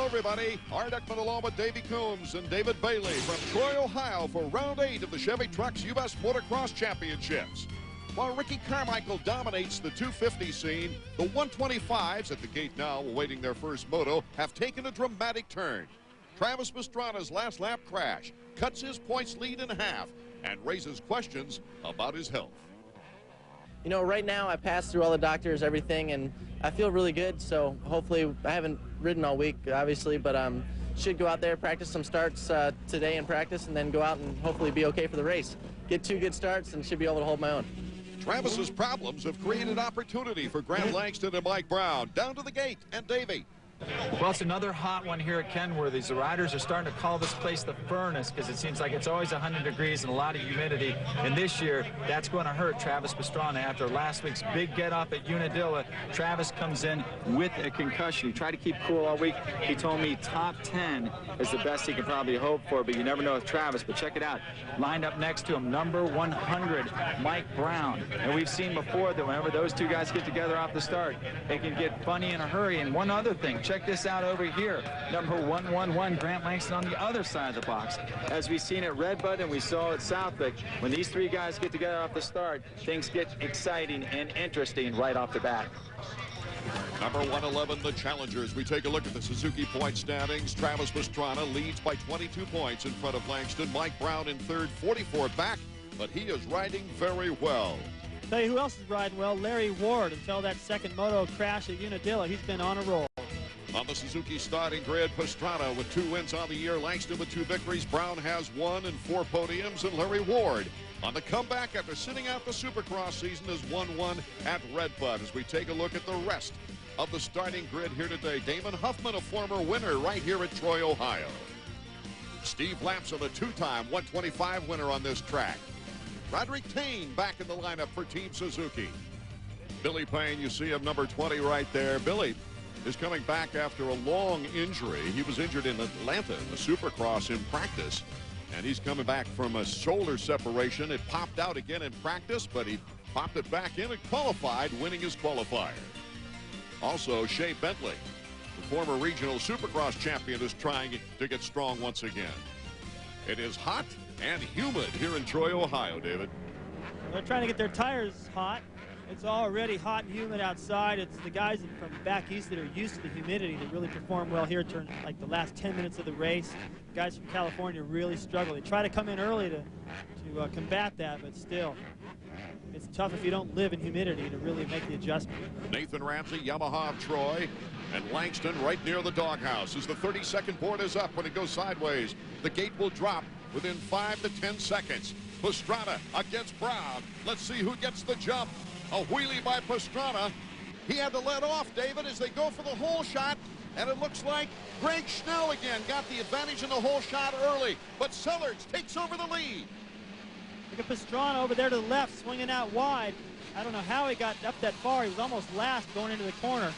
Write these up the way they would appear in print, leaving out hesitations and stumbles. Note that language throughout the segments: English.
Hello, everybody. Art Eckman along with Davey Coombs and David Bailey from Troy, Ohio for round 8 of the Chevy Trucks U.S. Motocross Championships. While Ricky Carmichael dominates the 250 scene, the 125s at the gate now awaiting their first moto have taken a dramatic turn. Travis Pastrana's last lap crash cuts his points lead in half and raises questions about his health. You know, right now I passed through all the doctors, everything, and I feel really good. So hopefully, I haven't ridden all week, obviously, but should go out there, practice some starts today in practice, and then go out and hopefully be okay for the race. Get 2 good starts and should be able to hold my own. Travis's problems have created opportunity for Grant Langston and Mike Brown. Down to the gate, and Davey. Well, it's another hot one here at Kenworthy. The riders are starting to call this place the furnace because it seems like it's always 100 degrees and a lot of humidity. And this year, that's going to hurt Travis Pastrana. After last week's big get-off at Unadilla, Travis comes in with a concussion. He tried to keep cool all week. He told me top 10 is the best he can probably hope for, but you never know with Travis. But check it out. Lined up next to him, number 100, Mike Brown. And we've seen before that whenever those two guys get together off the start, they can get funny in a hurry. And one other thing, check this out over here. Number 111, Grant Langston on the other side of the box. As we've seen at Redbud and we saw at Southwick, when these 3 guys get together off the start, things get exciting and interesting right off the bat. Number 111, the Challengers. We take a look at the Suzuki point standings. Travis Pastrana leads by 22 points in front of Langston. Mike Brown in third, 44 back, but he is riding very well. Tell you who else is riding well, Larry Ward. Until that second moto crash at Unadilla, he's been on a roll. On the Suzuki starting grid, Pastrana with 2 wins on the year, Langston with 2 victories, Brown has 1 and 4 podiums, and Larry Ward on the comeback after sitting out the Supercross season is 1-1 at Redbud. As we take a look at the rest of the starting grid here today, Damon Huffman, a former winner right here at Troy, Ohio. Steve Lapson, a 2-time 125 winner on this track. Roderick Tane back in the lineup for Team Suzuki. Billy Payne, you see him, number 20 right there. Billy is coming back after a long injury. He was injured in Atlanta in the Supercross in practice, and he's coming back from a shoulder separation. It popped out again in practice, but he popped it back in and qualified, winning his qualifier. Also, Shea Bentley, the former regional Supercross champion, is trying to get strong once again. It is hot and humid here in Troy, Ohio, David. They're trying to get their tires hot. It's already hot and humid outside. It's the guys from back east that are used to the humidity that really perform well here during like the last 10 minutes of the race. Guys from California really struggle. They try to come in early to combat that, but still, it's tough if you don't live in humidity to really make the adjustment. Nathan Ramsey, Yamaha of Troy, and Langston right near the doghouse. As the 30-second board is up, when it goes sideways, the gate will drop within 5 to 10 seconds. Pastrana against Brown. Let's see who gets the jump. A wheelie by Pastrana. He had to let off, David, as they go for the hole shot, and it looks like Greg Schnell again got the advantage in the hole shot early, but Sellards takes over the lead. Look at Pastrana over there to the left, swinging out wide. I don't know how he got up that far. He was almost last going into the corner.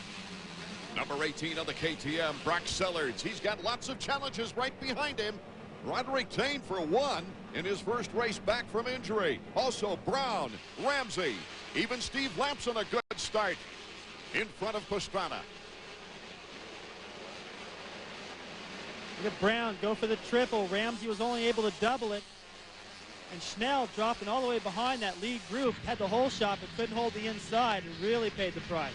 Number 18 on the KTM, Brock Sellards. He's got lots of challenges right behind him. Roderick Tane for 1 in his first race back from injury. Also Brown, Ramsey, even Steve Lapson a good start in front of Pastrana. Look at Brown go for the triple. Ramsey was only able to double it. And Schnell dropping all the way behind that lead group, had the hole shot but couldn't hold the inside and really paid the price.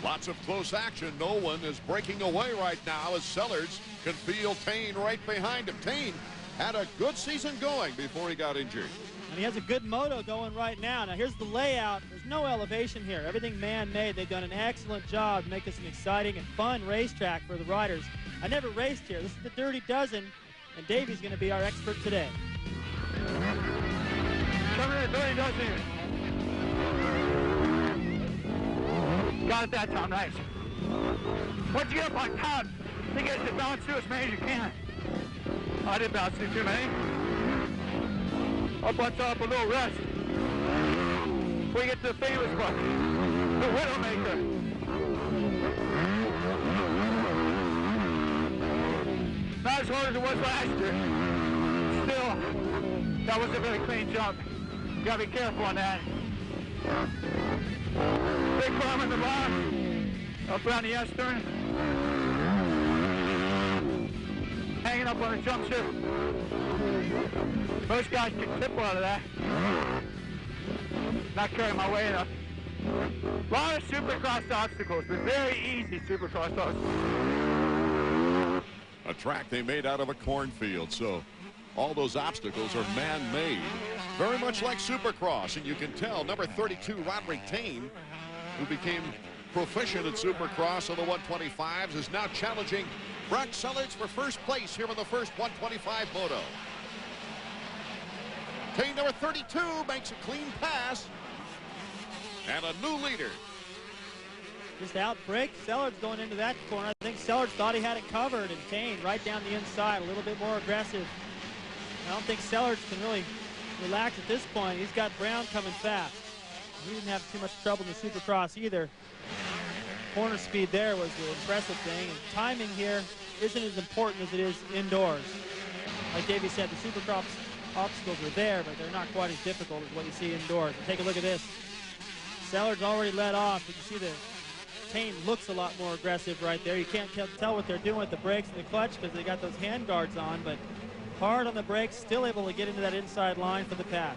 Lots of close action. No one is breaking away right now as Sellards can feel Tane right behind him. Tane had a good season going before he got injured. And he has a good moto going right now. Now here's the layout. There's no elevation here. Everything man-made. They've done an excellent job to make this an exciting and fun racetrack for the riders. I never raced here. This is the Dirty Dozen, and Davey's going to be our expert today. Come here, Dirty Dozen. Got it that time, nice. Once you get up on top, you get to bounce through as many as you can. I didn't bounce through too many. Up on top, a little rest. Before you get to the famous spot, the Widowmaker. Not as hard as it was last year. Still, that was a very clean jump. You gotta be careful on that. Big bump in the box, up around the S-turn. up on a jump shift. Most guys can tip out of that. Not carrying my weight enough. A lot of supercross obstacles, but very easy supercross obstacles. A track they made out of a cornfield, so all those obstacles are man-made. Very much like Supercross, and you can tell number 32, Roderick Tane, who became proficient at Supercross on the 125s, is now challenging Brock Sellards for first place here in the first 125 moto. Tane, number 32, makes a clean pass. And a new leader. Just out break. Sellards going into that corner. I think Sellards thought he had it covered, and Tane right down the inside, a little bit more aggressive. I don't think Sellards can really relax at this point. He's got Brown coming fast. He didn't have too much trouble in the Supercross either. Corner speed there was the impressive thing. And timing here isn't as important as it is indoors. Like Davey said, the Supercross obstacles are there, but they're not quite as difficult as what you see indoors. And take a look at this. Sellards already let off. You can see the Tane looks a lot more aggressive right there. You can't tell what they're doing with the brakes and the clutch because they got those hand guards on, but hard on the brakes, still able to get into that inside line for the pass.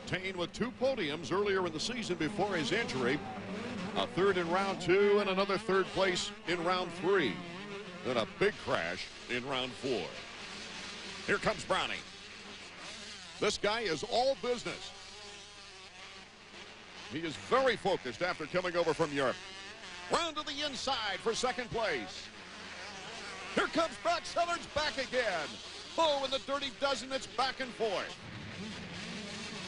Tane with 2 podiums earlier in the season before his injury. A third in round 2 and another third place in round 3. Then a big crash in round 4. Here comes Browning. This guy is all business. He is very focused after coming over from Europe. Round to the inside for second place. Here comes Brock Sellards back again. Oh, and the Dirty Dozen, it's back and forth.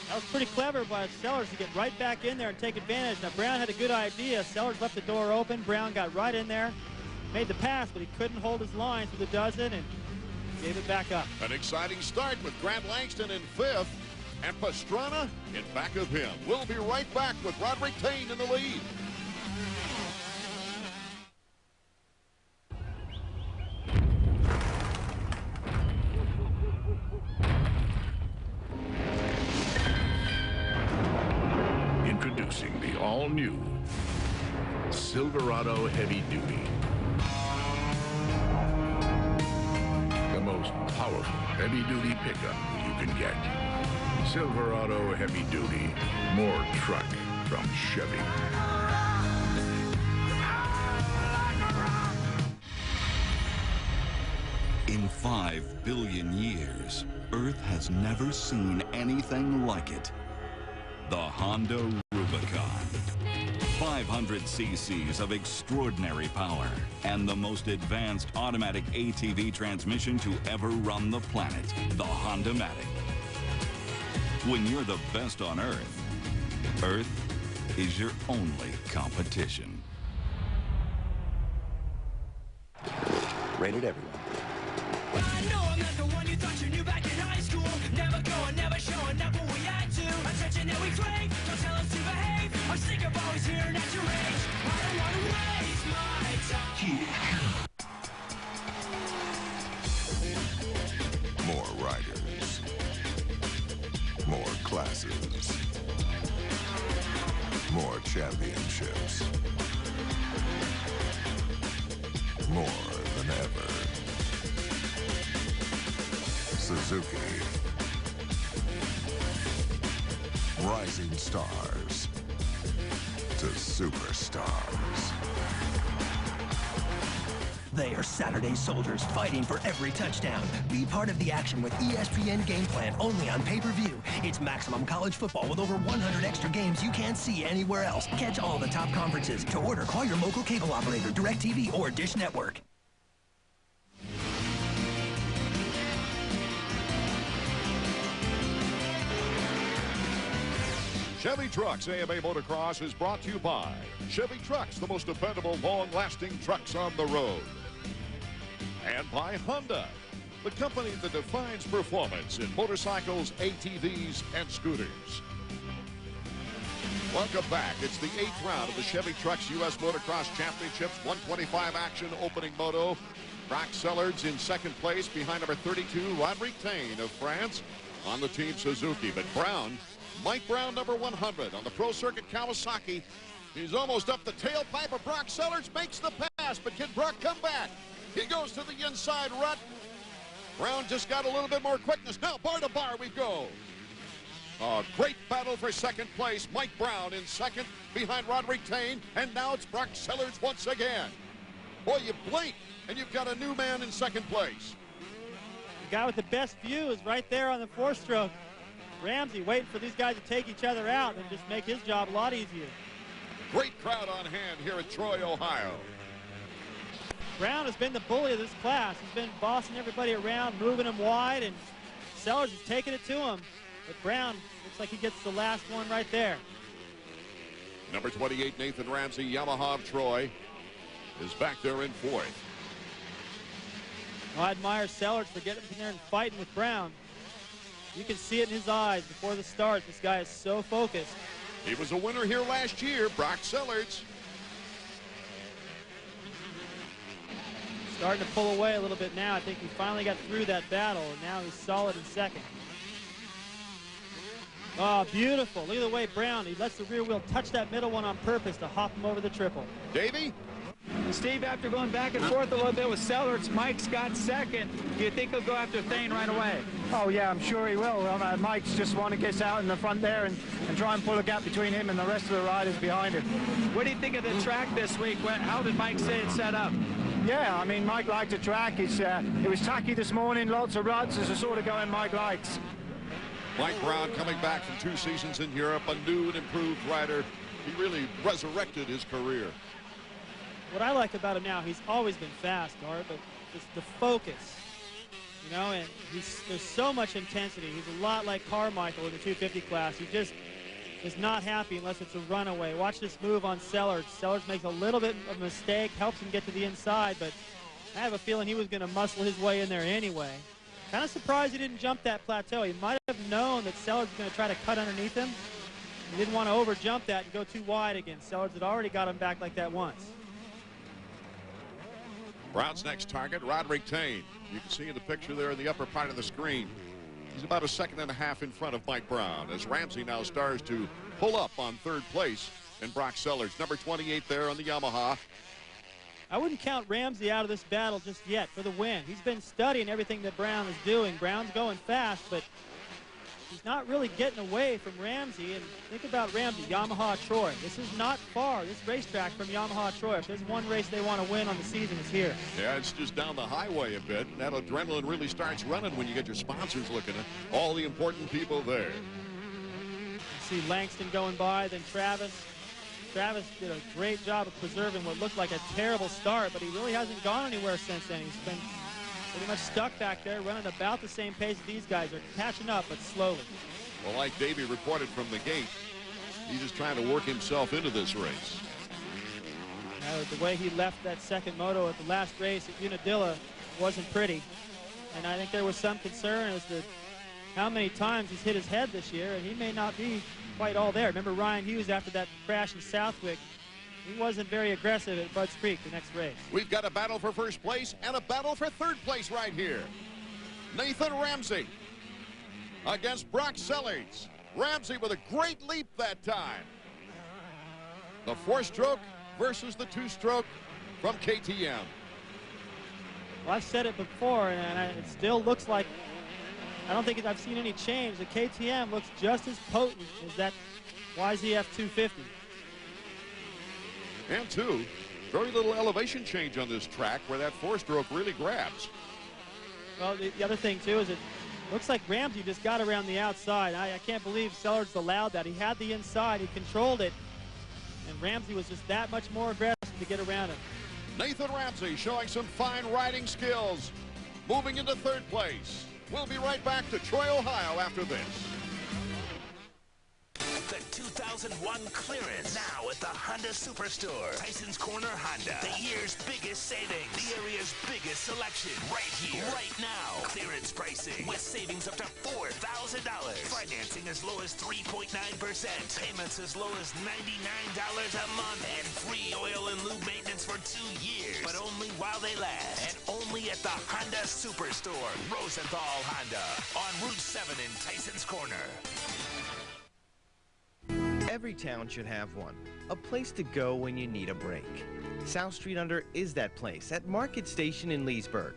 That was pretty clever by Sellards to get right back in there and take advantage. Now, Brown had a good idea. Sellards left the door open. Brown got right in there, made the pass, but he couldn't hold his line through the dozen and gave it back up. An exciting start with Grant Langston in 5th. And Pastrana in back of him. We'll be right back with Roderick Tane in the lead. Introducing the all-new Silverado Heavy Duty. The most powerful heavy-duty pickup you can get. Silverado Heavy Duty, more truck from Chevy. In 5 billion years, Earth has never seen anything like it. The Honda Rubicon. 500 cc's of extraordinary power and the most advanced automatic ATV transmission to ever run the planet, the Honda-matic. When you're the best on Earth, Earth is your only competition. Rated everyone. I know I'm not the one you thought you knew back in high school. Never going, never showing up when we had to. Attention that we crave, don't tell us to behave. I'm sick of always hearing at your age. I don't want to waste my time. More riders. More classes. More championships. More than ever. Suzuki. Rising stars to superstars. They are Saturday soldiers fighting for every touchdown. Be part of the action with ESPN Game Plan only on pay-per-view. It's maximum college football with over 100 extra games you can't see anywhere else. Catch all the top conferences. To order, call your local cable operator, DirecTV, or Dish Network. Chevy Trucks AMA Motocross is brought to you by Chevy Trucks, the most dependable, long-lasting trucks on the road. And by Honda, the company that defines performance in motorcycles, ATVs, and scooters. Welcome back. It's the 8th round of the Chevy Trucks U.S. Motocross Championships 125 action opening moto. Brock Sellards in second place behind number 32, Roderick Tane of France on the Team Suzuki. But Mike Brown, number 100 on the Pro Circuit Kawasaki. He's almost up the tailpipe of Brock Sellards, makes the pass, but can Brock come back? He goes to the inside rut. Brown just got a little bit more quickness. Now bar to bar we go. A great battle for second place. Mike Brown in second behind Roderick Tane. And now it's Brock Sellards once again. Boy, you blink and you've got a new man in second place. The guy with the best view is right there on the four-stroke. Ramsey waiting for these guys to take each other out and just make his job a lot easier. Great crowd on hand here at Troy, Ohio. Brown has been the bully of this class. He's been bossing everybody around, moving them wide, and Sellers is taking it to him. But Brown looks like he gets the last one right there. Number 28, Nathan Ramsey, Yamaha of Troy, is back there in fourth. I admire Sellers for getting in there and fighting with Brown. You can see it in his eyes before the start. This guy is so focused. He was a winner here last year, Brock Sellards. Starting to pull away a little bit now. I think he finally got through that battle, and now he's solid in second. Oh, beautiful. Look at the way Brown, he lets the rear wheel touch that middle one on purpose to hop him over the triple. Davey? Steve, after going back and forth a little bit with Sellards, Mike's got second. Do you think he'll go after Thane right away? Oh, yeah, I'm sure he will. Mike's just want to get out in the front there and try and pull a gap between him and the rest of the riders behind him. What do you think of the track this week? How did Mike say it's set up? Yeah, I mean, Mike liked the track. It was tacky this morning, lots of ruts. It's the sort of going Mike likes. Mike Brown coming back from 2 seasons in Europe, a new and improved rider. He really resurrected his career. What I like about him now, he's always been fast, Art, but just the focus, you know, and there's so much intensity. He's a lot like Carmichael in the 250 class. He just is not happy unless it's a runaway. Watch this move on Sellards. Sellards makes a little bit of a mistake, helps him get to the inside, but I have a feeling he was going to muscle his way in there anyway. Kind of surprised he didn't jump that plateau. He might have known that Sellards was going to try to cut underneath him. He didn't want to over jump that and go too wide again. Sellards had already got him back like that once. Brown's next target, Roderick Tane. You can see in the picture there in the upper part of the screen. He's about 1.5 seconds in front of Mike Brown as Ramsey now starts to pull up on third place in Brock Sellards. Number 28 there on the Yamaha. I wouldn't count Ramsey out of this battle just yet for the win. He's been studying everything that Brown is doing. Brown's going fast, but he's not really getting away from Ramsey. And think about Ramsey, Yamaha Troy. This is not far, this racetrack, from Yamaha Troy. If there's one race they want to win on the season, it's here. Yeah, it's just down the highway a bit. That adrenaline really starts running when you get your sponsors looking at all the important people there. You see Langston going by, then Travis. Travis did a great job of preserving what looked like a terrible start, but he really hasn't gone anywhere since then. He's been pretty much stuck back there, running about the same pace these guys are, catching up, but slowly. Well, like Davey reported from the gate, he's just trying to work himself into this race. The way he left that second moto at the last race at Unadilla wasn't pretty. And I think there was some concern as to how many times he's hit his head this year, and he may not be quite all there. Remember Ryan Hughes after that crash in Southwick? He wasn't very aggressive at Budds Creek the next race. We've got a battle for first place and a battle for third place right here. Nathan Ramsey against Brock Sellards. Ramsey with a great leap that time. The 4-stroke versus the 2-stroke from KTM. Well, I've said it before, and it still looks like, I don't think I've seen any change. The KTM looks just as potent as that YZF 250. And two, very little elevation change on this track where that 4-stroke really grabs. Well, the other thing, too, is it looks like Ramsey just got around the outside. I can't believe Sellards allowed that. He had the inside. He controlled it. And Ramsey was just that much more aggressive to get around him. Nathan Ramsey showing some fine riding skills. Moving into third place. We'll be right back to Troy, Ohio after this. The 2001 clearance now at the Honda Superstore. Tyson's Corner Honda. The year's biggest savings. The area's biggest selection. Right here. Right now. Clearance pricing with savings up to $4,000. Financing as low as 3.9%. Payments as low as $99 a month. And free oil and lube maintenance for 2 years. But only while they last. And only at the Honda Superstore. Rosenthal Honda. On Route 7 in Tyson's Corner. Every town should have one, a place to go when you need a break. South Street Under is that place at Market Station in Leesburg.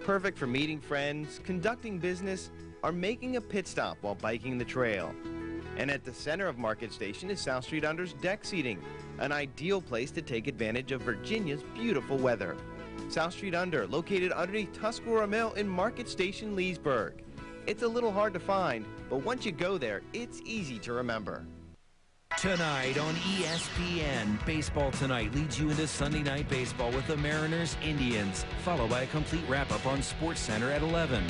perfect for meeting friends, conducting business, or making a pit stop while biking the trail. And at the center of Market Station is South Street Under's deck seating, an ideal place to take advantage of Virginia's beautiful weather. South Street Under, located underneath Tuscarora Mill in Market Station, Leesburg. It's a little hard to find, but once you go there, it's easy to remember. Tonight on ESPN, Baseball Tonight leads you into Sunday Night Baseball with the Mariners Indians, followed by a complete wrap-up on SportsCenter at 11.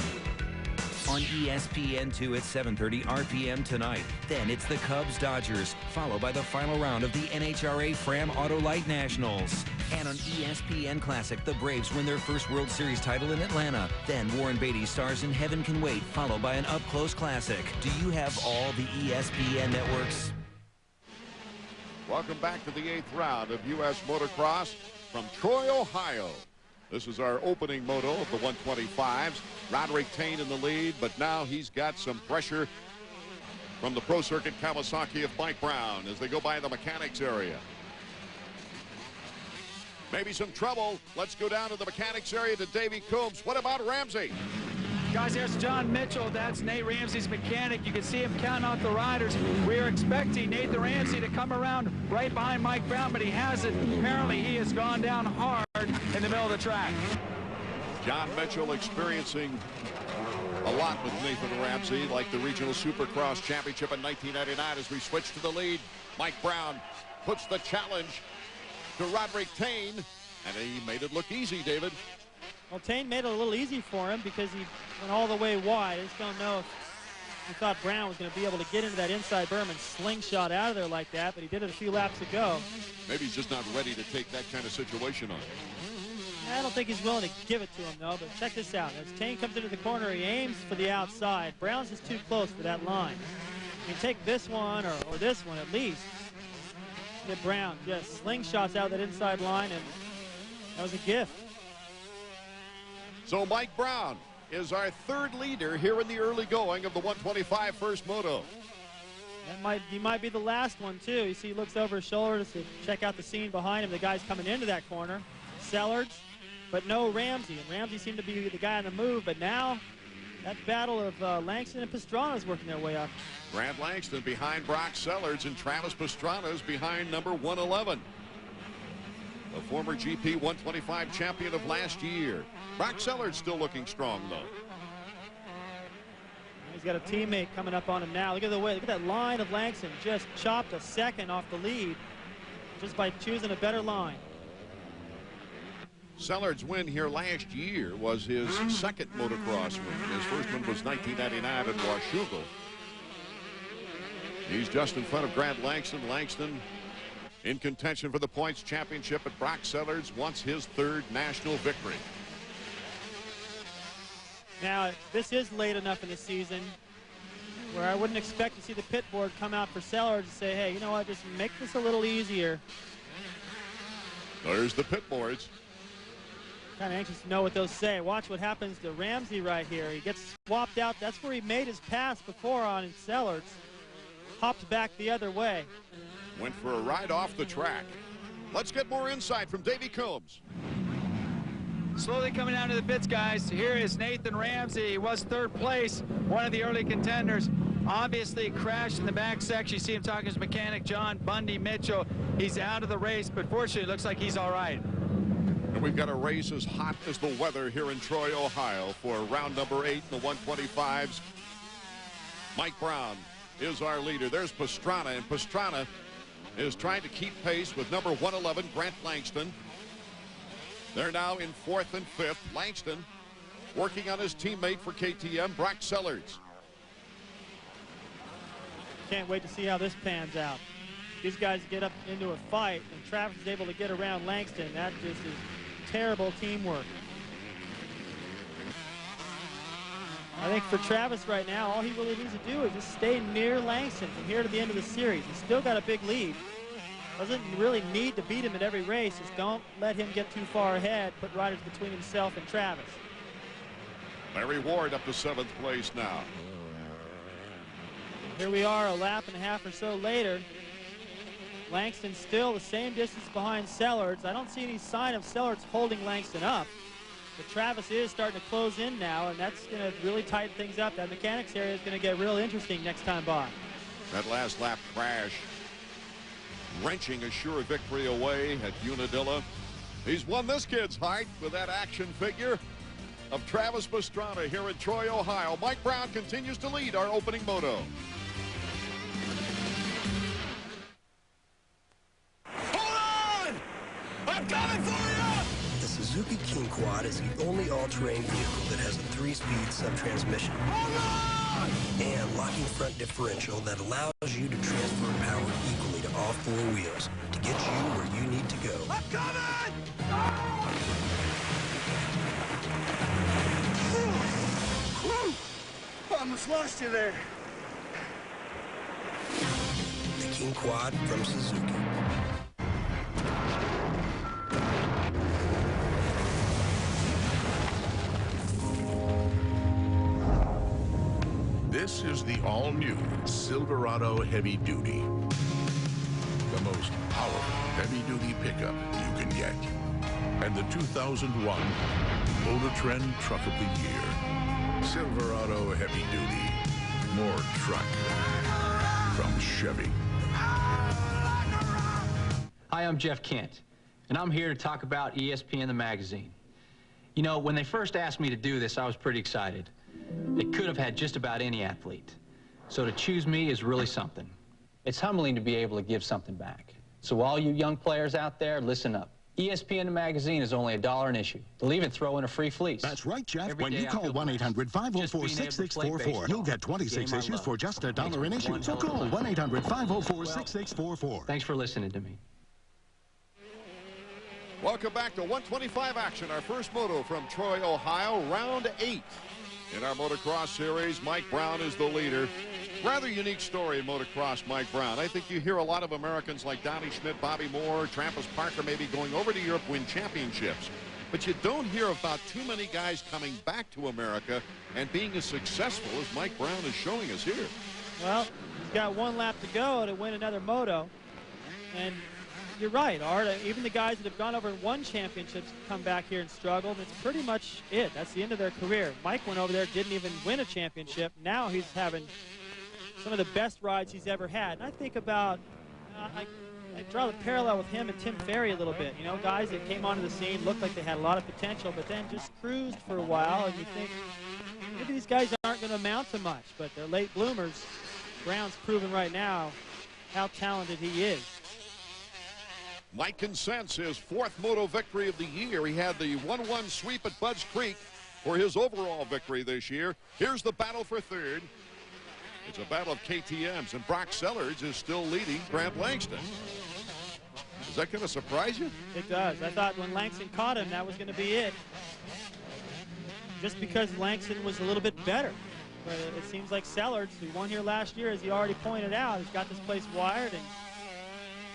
On ESPN2 at 7:30 RPM tonight. Then it's the Cubs Dodgers, followed by the final round of the NHRA Fram Auto Light Nationals. And on ESPN Classic, the Braves win their first World Series title in Atlanta. Then Warren Beatty stars in Heaven Can Wait, followed by an up-close classic. Do you have all the ESPN networks? Welcome back to the 8th round of U.S. Motocross from Troy, Ohio. This is our opening moto of the 125s. Roderick Tane in the lead, but now he's got some pressure from the Pro Circuit Kawasaki of Mike Brown as they go by the mechanics area. Maybe some trouble. Let's go down to the mechanics area to Davey Coombs. What about Ramsey? Guys, here's John Mitchell. That's Nate Ramsey's mechanic. You can see him counting out the riders. We are expecting Nathan Ramsey to come around right behind Mike Brown, but he hasn't. Apparently, he has gone down hard in the middle of the track. John Mitchell experiencing a lot with Nathan Ramsey, like the Regional Supercross Championship in 1999. As we switch to the lead, Mike Brown puts the challenge to Roderick Tane, and he made it look easy, David. Well, Tane made it a little easy for him because he went all the way wide. I just don't know if he thought Brown was going to be able to get into that inside berm and slingshot out of there like that, but he did it a few laps ago. Maybe he's just not ready to take that kind of situation on. I don't think he's willing to give it to him, though, but check this out. As Tane comes into the corner, he aims for the outside. Brown's just too close for that line. You can take this one or this one at least. Get Brown just slingshots out that inside line, and that was a gift. So Mike Brown is our third leader here in the early going of the 125 first moto. He might be the last one, too. You see he looks over his shoulder to check out the scene behind him. The guy's coming into that corner. Sellards, but no Ramsey. And Ramsey seemed to be the guy on the move, but now that battle of Langston and Pastrana is working their way up. Grant Langston behind Brock Sellards, and Travis Pastrana is behind number 111. The former GP 125 champion of last year. Brock Sellards still looking strong, though. He's got a teammate coming up on him now. Look at the way, look at that line of Langston. Just chopped a second off the lead just by choosing a better line. Sellards' win here last year was his second motocross win. His first one was 1999 at Washougal. He's just in front of Grant Langston. Langston in contention for the points championship, but Brock Sellards wants his third national victory. Now, this is late enough in the season where I wouldn't expect to see the pit board come out for Sellards and say, hey, you know what, just make this a little easier. There's the pit boards. Kind of anxious to know what they'll say. Watch what happens to Ramsey right here. He gets swapped out. That's where he made his pass before on Sellards. Hopped back the other way. Went for a ride off the track. Let's get more insight from Davey Coombs. Slowly coming down to the pits, guys. Here is Nathan Ramsey. He was third place, one of the early contenders. Obviously crashed in the back section. You see him talking to his mechanic, John Bundy Mitchell. He's out of the race, but fortunately it looks like he's all right. And we've got a race as hot as the weather here in Troy, Ohio for round number 8 in the 125s. Mike Brown is our leader. There's Pastrana, and Pastrana is trying to keep pace with number 111, Grant Langston. They're now in 4th and 5th. Langston working on his teammate for KTM, Brock Sellards. Can't wait to see how this pans out. These guys get up into a fight, and Travis is able to get around Langston. That just is terrible teamwork. I think for Travis right now, all he really needs to do is just stay near Langston from here to the end of the series. He's still got a big lead. Doesn't really need to beat him at every race. Just don't let him get too far ahead. Put riders between himself and Travis. Larry Ward up to 7th place now. Here we are a lap and a half or so later. Langston still the same distance behind Sellards. I don't see any sign of Sellards holding Langston up. But Travis is starting to close in now, and that's going to really tighten things up. That mechanics area is going to get real interesting next time by. That last lap crash, wrenching a sure victory away at Unadilla. He's won this kid's height with that action figure of Travis Pastrana here in Troy, Ohio. Mike Brown continues to lead our opening moto. Hold on! I'm coming for you! The Suzuki King Quad is the only all-terrain vehicle that has a 3-speed sub-transmission and locking front differential that allows you to transfer power equally to all 4 wheels to get you where you need to go. I'm coming! Almost lost you there. The King Quad from Suzuki. This is the all-new Silverado Heavy Duty. The most powerful heavy-duty pickup you can get. And the 2001 Motor Trend Truck of the Year. Silverado Heavy Duty. More truck from Chevy. Hi, I'm Jeff Kent, and I'm here to talk about ESPN the magazine. You know, when they first asked me to do this, I was pretty excited. They could have had just about any athlete. So to choose me is really something. It's humbling to be able to give something back. So all you young players out there, listen up. ESPN the magazine is only $1 an issue. They'll even throw in a free fleece. That's right, Jeff. When you call 1-800-504-6644, you'll get 26 issues for just $1 an issue. So call 1-800-504-6644. Thanks for listening to me. Welcome back to 125 action. Our first moto from Troy, Ohio, round 8. In our motocross series, Mike Brown is the leader. Rather unique story in motocross, Mike Brown. I think you hear a lot of Americans like Donnie Schmidt, Bobby Moore, Trampus Parker maybe going over to Europe, win championships. But you don't hear about too many guys coming back to America and being as successful as Mike Brown is showing us here. Well, he's got 1 lap to go to win another moto. And you're right, Art. Even the guys that have gone over and won championships come back here and struggle. That's pretty much it. That's the end of their career. Mike went over there, didn't even win a championship. Now he's having some of the best rides he's ever had. And I think about, I draw the parallel with him and Tim Ferry a little bit. You know, guys that came onto the scene, looked like they had a lot of potential, but then just cruised for a while, and you think, maybe these guys aren't going to amount to much, but they're late bloomers. Brown's proven right now how talented he is. Mike consents his 4th moto victory of the year. He had the 1-1 sweep at Budds Creek for his overall victory this year. Here's the battle for 3rd. It's a battle of KTMs, and Brock Sellards is still leading Grant Langston. Is that going to surprise you? It does. I thought when Langston caught him, that was going to be it. Just because Langston was a little bit better. But it seems like Sellards, who won here last year, as he already pointed out, has got this place wired, and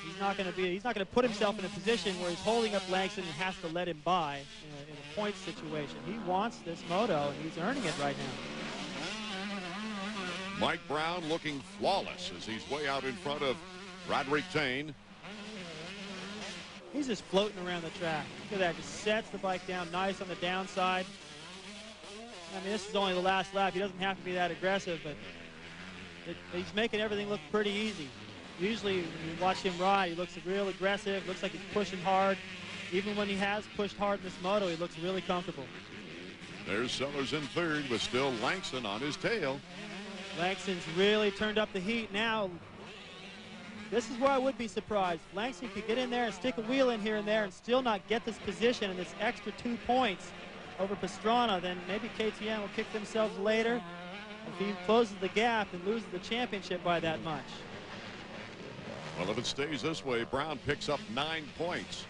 he's not going to put himself in a position where he's holding up Langston and has to let him by in a point situation. He wants this moto, and he's earning it right now. Mike Brown looking flawless as he's way out in front of Roderick Tane. He's just floating around the track. Look at that, just sets the bike down nice on the downside. I mean, this is only the last lap. He doesn't have to be that aggressive, but he's making everything look pretty easy. Usually when you watch him ride, he looks real aggressive, looks like he's pushing hard. Even when he has pushed hard in this moto, he looks really comfortable. There's Sellers in 3rd with still Langston on his tail. Langston's really turned up the heat now. This is where I would be surprised. Langston could get in there and stick a wheel in here and there and still not get this position and this extra 2 points over Pastrana. Then maybe KTM will kick themselves later if he closes the gap and loses the championship by that much. Well, if it stays this way, Brown picks up 9 points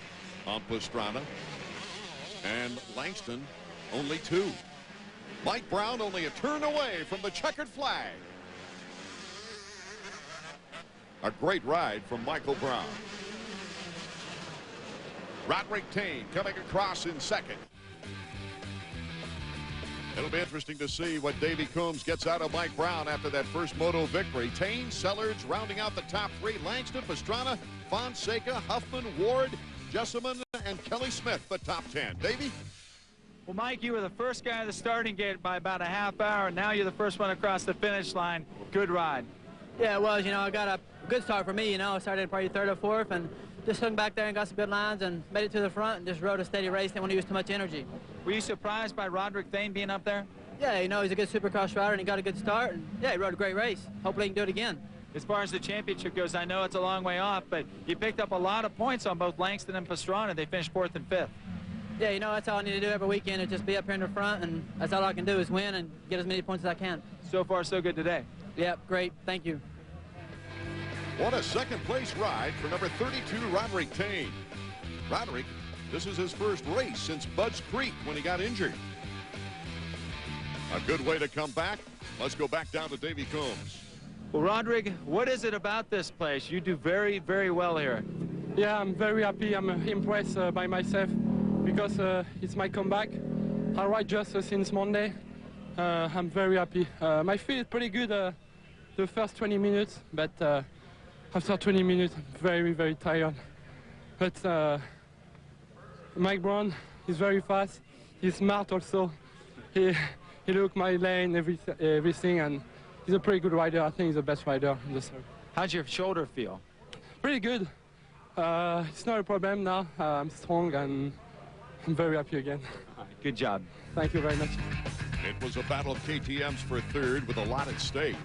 on Pastrana, and Langston only 2. Mike Brown only a turn away from the checkered flag. A great ride from Michael Brown. Roderick Tane coming across in 2nd. It'll be interesting to see what Davey Coombs gets out of Mike Brown after that first moto victory. Tane, Sellards rounding out the top 3. Langston, Pastrana, Fonseca, Huffman, Ward, Jessamine, and Kelly Smith, the top 10. Davey? Well, Mike, you were the first guy at the starting gate by about a half hour, and now you're the first one across the finish line. Good ride. Yeah, it was. You know, I got a good start for me. You know, I started probably third or fourth, and just hung back there and got some good lines and made it to the front and just rode a steady race. Didn't want to use too much energy. Were you surprised by Roderick Thane being up there? Yeah, you know, he's a good Supercross rider, and he got a good start. And yeah, he rode a great race. Hopefully he can do it again. As far as the championship goes, I know it's a long way off, but you picked up a lot of points on both Langston and Pastrana. They finished 4th and 5th. Yeah, you know, that's all I need to do every weekend is just be up here in the front, and that's all I can do is win and get as many points as I can. So far, so good today. Yep, great. Thank you. What a second-place ride for number 32, Roderick Thane. Roderick, this is his first race since Budds Creek when he got injured. A good way to come back. Let's go back down to Davey Combs. Well, Roderick, what is it about this place? You do very, very well here. Yeah, I'm very happy. I'm impressed by myself because it's my comeback. I ride just since Monday. I'm very happy. My feet is pretty good the first 20 minutes, but after 20 minutes, I'm very, very tired. But Mike Brown is very fast. He's smart also. He looked my lane, everything, and he's a pretty good rider. I think he's the best rider in the circuit. How's your shoulder feel? Pretty good. It's not a problem now. I'm strong and I'm very happy again. All right, good job. Thank you very much. It was a battle of KTMs for third with a lot at stake.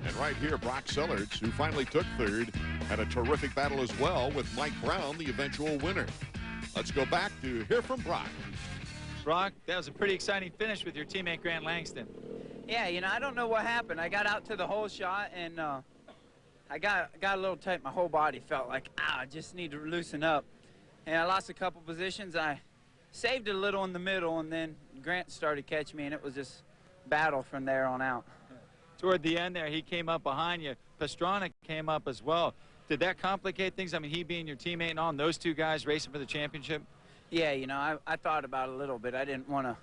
And right here, Brock Sellards, who finally took third, had a terrific battle as well with Mike Brown, the eventual winner. Let's go back to hear from Brock. Brock, that was a pretty exciting finish with your teammate Grant Langston. Yeah, you know, I don't know what happened. I got out to the whole shot, and I got a little tight. My whole body felt like, I just need to loosen up. And I lost a couple positions. I saved it a little in the middle, and then Grant started catching me, and it was just battle from there on out. Toward the end there, he came up behind you. Pastrana came up as well. Did that complicate things? I mean, he being your teammate and all, and those two guys racing for the championship? Yeah, you know, I thought about it a little bit. I didn't want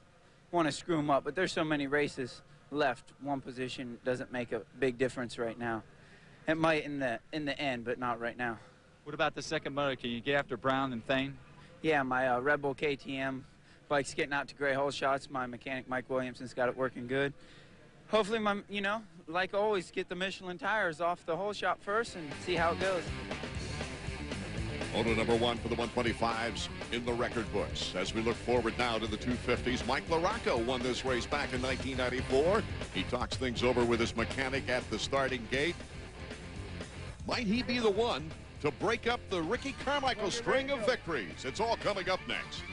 to screw him up, but there's so many races left. One position doesn't make a big difference right now. It might in the end, but not right now. What about the second motor? Can you get after Brown and Thane? Yeah, my Red Bull KTM bike's getting out to gray hole shots. My mechanic Mike Williamson's got it working good. Hopefully, you know, like always, get the Michelin tires off the hole shot first and see how it goes. Moto number 1 for the 125s in the record books. As we look forward now to the 250s, Mike LaRocco won this race back in 1994. He talks things over with his mechanic at the starting gate. Might he be the one to break up the Ricky Carmichael string of victories? It's all coming up next.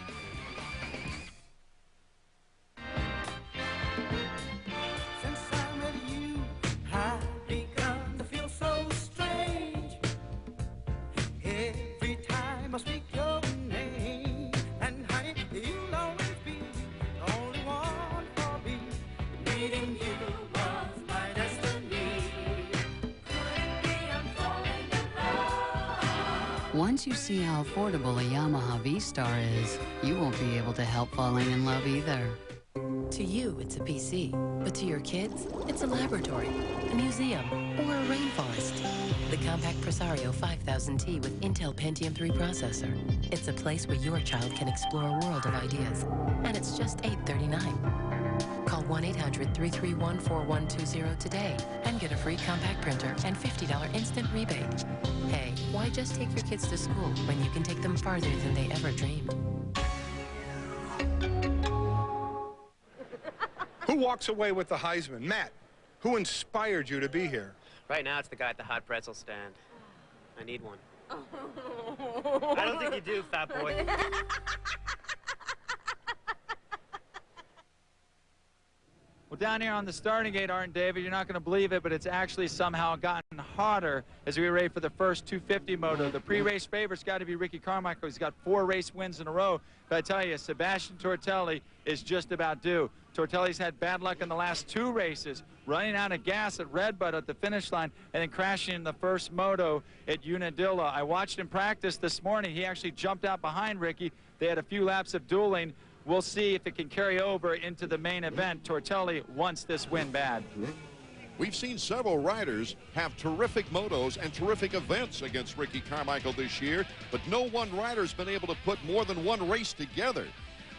Once you see how affordable a Yamaha V-Star is, you won't be able to help falling in love either. To you, it's a PC, but to your kids, it's a laboratory, a museum, or a rainforest. The compact Presario 5000T with Intel Pentium 3 processor. It's a place where your child can explore a world of ideas. And it's just $839. Call 1-800-331-4120 today and get a free compact printer and $50 instant rebate. Hey, why just take your kids to school when you can take them farther than they ever dreamed? Who walks away with the Heisman? Matt, who inspired you to be here? Right now, it's the guy at the hot pretzel stand. I need one. I don't think you do, fat boy. Well, down here on the starting gate, Art and David, you're not going to believe it, but it's actually somehow gotten hotter as we ready for the first 250 moto. The pre-race favorite's got to be Ricky Carmichael. He's got 4 race wins in a row. But I tell you, Sebastian Tortelli is just about due. Tortelli's had bad luck in the last 2 races, running out of gas at Redbud at the finish line and then crashing in the first moto at Unadilla. I watched him practice this morning. He actually jumped out behind Ricky. They had a few laps of dueling. We'll see if it can carry over into the main event. Tortelli wants this win bad. We've seen several riders have terrific motos and terrific events against Ricky Carmichael this year, but no one rider's been able to put more than 1 race together.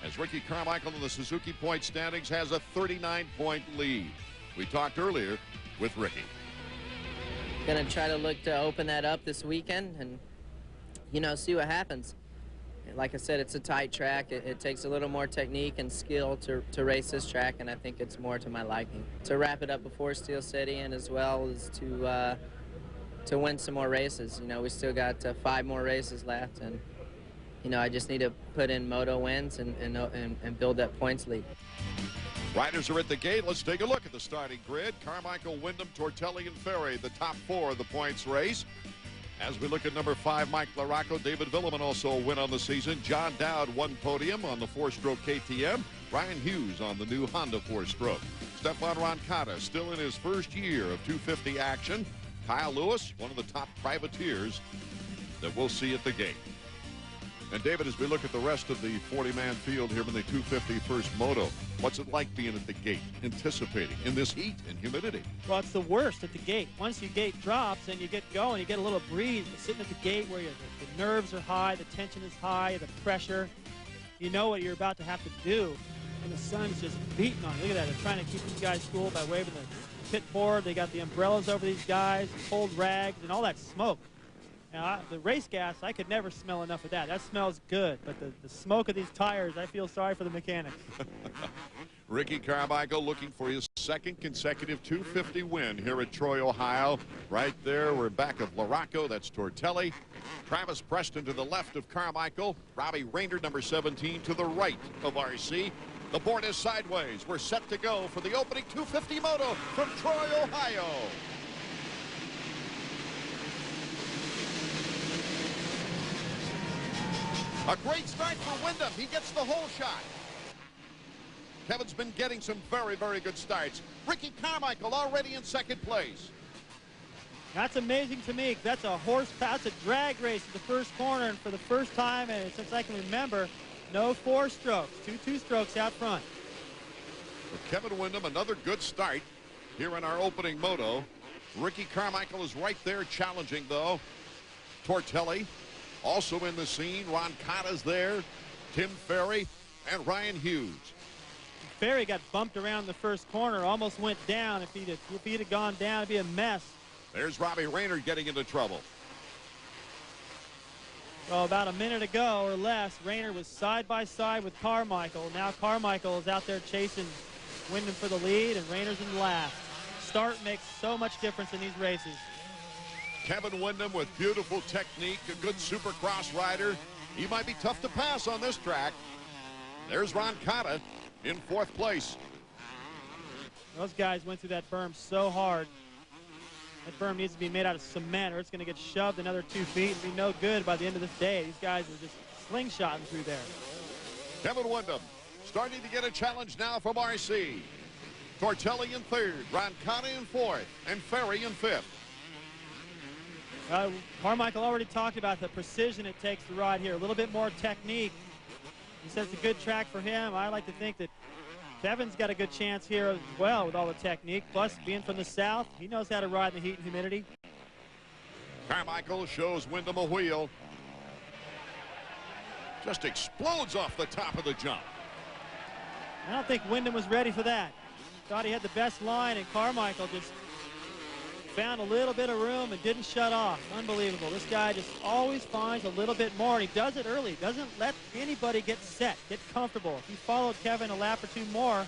as Ricky Carmichael in the Suzuki point standings has a 39-point lead. We talked earlier with Ricky. Going to try to look to open that up this weekend and, you know, see what happens. Like I said, it's a tight track. It takes a little more technique and skill to race this track, and I think it's more to my liking. To wrap it up before Steel City and as well as to win some more races. You know, we still got 5 more races left, and, you know, I just need to put in moto wins and build that points lead. Riders are at the gate. Let's take a look at the starting grid. Carmichael, Wyndham, Tortelli, and Ferry, the top 4 of the points race. As we look at number 5, Mike Larocco, David Villeman also a win on the season. John Dowd, 1 podium on the 4-stroke KTM. Ryan Hughes on the new Honda 4-stroke. Stefan Roncada still in his first year of 250 action. Kyle Lewis, one of the top privateers that we'll see at the gate. And David, as we look at the rest of the 40-man field here in the 250 first moto, what's it like being at the gate, anticipating in this heat and humidity? Well, it's the worst at the gate. Once your gate drops and you get going, you get a little breeze. But sitting at the gate where the nerves are high, the tension is high, the pressure, you know what you're about to have to do. And the sun's just beating on you. Look at that. They're trying to keep these guys cool by waving the pit board. They got the umbrellas over these guys, cold rags, and all that smoke. Now, the race gas, I could never smell enough of that. That smells good, but the smoke of these tires, I feel sorry for the mechanics. Ricky Carmichael looking for his 2nd consecutive 250 win here at Troy, Ohio. Right there, we're back of Larocco. That's Tortelli. Travis Preston to the left of Carmichael. Robbie Rayner, number 17, to the right of RC. The board is sideways. We're set to go for the opening 250 moto from Troy, Ohio. A great start for Wyndham. He gets the whole shot. Kevin's been getting some very, very good starts. Ricky Carmichael already in 2nd place. That's amazing to me. That's a that's a drag race in the first corner, and for the first time and since I can remember, no 4 strokes, 2 strokes out front. For Kevin Wyndham, another good start here in our opening moto. Ricky Carmichael is right there challenging, though. Tortelli also in the scene. Roncada's there. Tim Ferry and Ryan Hughes. Ferry got bumped around the first corner, almost went down. If he'd have gone down, it'd be a mess. There's Robbie Rayner getting into trouble. Well, about a minute ago or less, Rayner was side by side with Carmichael. Now Carmichael is out there chasing Wyndham for the lead, and Rayner's in last. Start makes so much difference in these races. Kevin Wyndham with beautiful technique, a good supercross rider. He might be tough to pass on this track. There's Roncada in 4th place. Those guys went through that berm so hard. That berm needs to be made out of cement, or it's going to get shoved another 2 feet and be no good by the end of this day. These guys are just slingshotting through there. Kevin Wyndham starting to get a challenge now from RC. Tortelli in 3rd, Roncada in 4th, and Ferry in 5th. Carmichael already talked about the precision it takes to ride here. A little bit more technique. He says it's a good track for him. I like to think that Kevin's got a good chance here as well with all the technique. Plus, being from the south, he knows how to ride in the heat and humidity. Carmichael shows Wyndham a wheel. Just explodes off the top of the jump. I don't think Wyndham was ready for that. Thought he had the best line, and Carmichael just found a little bit of room and didn't shut off. Unbelievable. This guy just always finds a little bit more, and he does it early. Doesn't let anybody get set, get comfortable. If he followed Kevin a lap or 2 more,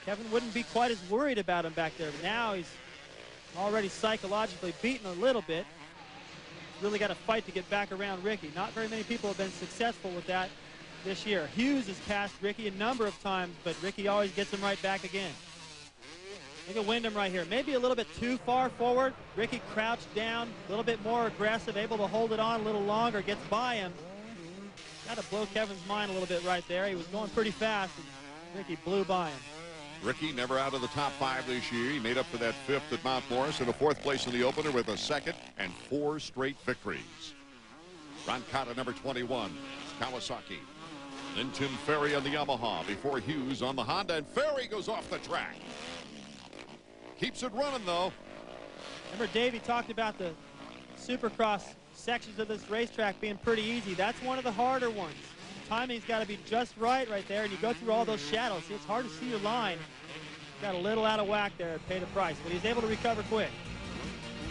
Kevin wouldn't be quite as worried about him back there. But now he's already psychologically beaten a little bit. Really got to fight to get back around Ricky. Not very many people have been successful with that this year. Hughes has passed Ricky a number of times, but Ricky always gets him right back again. Look at Wyndham right here. Maybe a little bit too far forward. Ricky crouched down, a little bit more aggressive, able to hold it on a little longer, gets by him. Got to blow Kevin's mind a little bit right there. He was going pretty fast, and Ricky blew by him. Ricky never out of the top 5 this year. He made up for that 5th at Mount Morris and a 4th place in the opener with a 2nd and 4 straight victories. Roncada, number 21, Kawasaki. Then Tim Ferry on the Yamaha before Hughes on the Honda, and Ferry goes off the track. Keeps it running, though. Remember, Davey talked about the Supercross sections of this racetrack being pretty easy. That's one of the harder ones. timing's got to be just right there, and you go through all those shadows. See, it's hard to see your line. Got a little out of whack there, paid the price, but he's able to recover quick.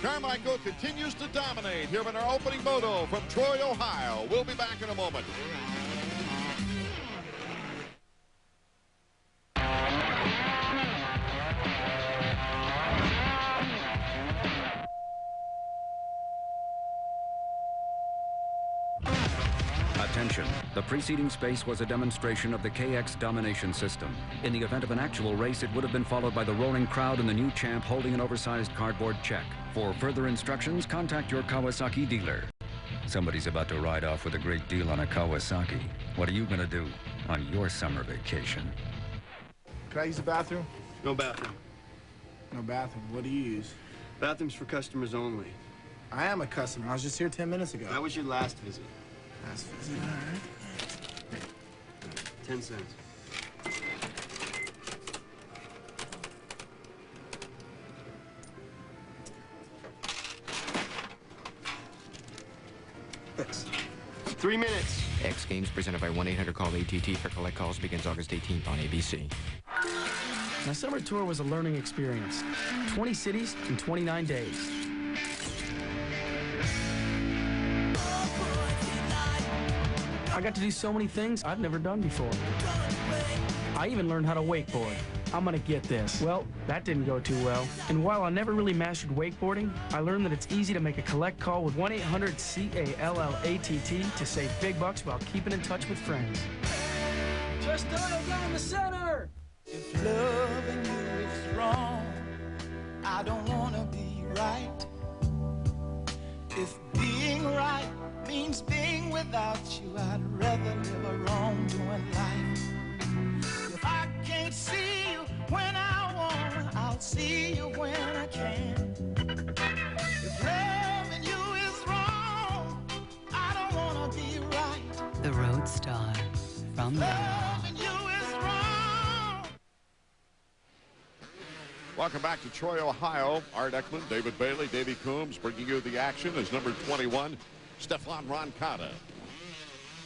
Carmichael continues to dominate here in our opening moto from Troy, Ohio. We'll be back in a moment. Attention. The preceding space was a demonstration of the KX domination system. In the event of an actual race, it would have been followed by the roaring crowd and the new champ holding an oversized cardboard check. For further instructions, contact your Kawasaki dealer. Somebody's about to ride off with a great deal on a Kawasaki. What are you going to do on your summer vacation? Can I use the bathroom? No bathroom. No bathroom. What do you use? Bathrooms for customers only. I am a customer. I was just here 10 minutes ago. That was your last visit. Last visit, all right. 10 cents. Thanks. 3 minutes. X Games presented by 1-800-CALL-ATT for collect calls begins August 18th on ABC. My summer tour was a learning experience. 20 cities in 29 days. I got to do so many things I've never done before. I even learned how to wakeboard. I'm gonna get this. Well, that didn't go too well. And while I never really mastered wakeboarding, I learned that it's easy to make a collect call with 1-800-CALLATT to save big bucks while keeping in touch with friends. Just oil down the center. If loving you is wrong, I don't wanna be right. If being right means being without you, I'd rather live a wrongdoing life. If I can't see you when I want, I'll see you when I can. If loving you is wrong, I don't wanna be right. The Roadstar from Loving you is wrong. Welcome back to Troy, Ohio. Art Ekman, David Bailey, Davey Coombs bringing you the action as number 21, Stefan Roncada.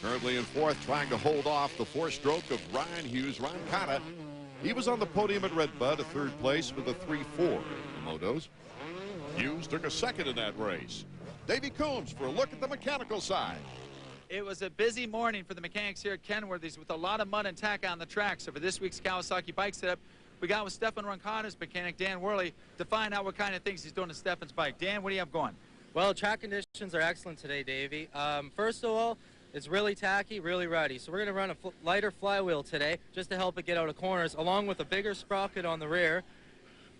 Currently in fourth, trying to hold off the four-stroke of Ryan Hughes. Roncada, he was on the podium at Redbud, a third place with a 3-4 in the motos. Hughes took a second in that race. Davey Coombs for a look at the mechanical side. It was a busy morning for the mechanics here at Kenworthy's with a lot of mud and tack on the track. So for this week's Kawasaki bike setup, we got with Stefan Roncada's mechanic, Dan Worley, to find out what kind of things he's doing to Stefan's bike. Dan, what do you have going? Well, track conditions are excellent today, Davey. First of all, it's really tacky, really ruddy. So we're going to run a lighter flywheel today just to help it get out of corners, along with a bigger sprocket on the rear,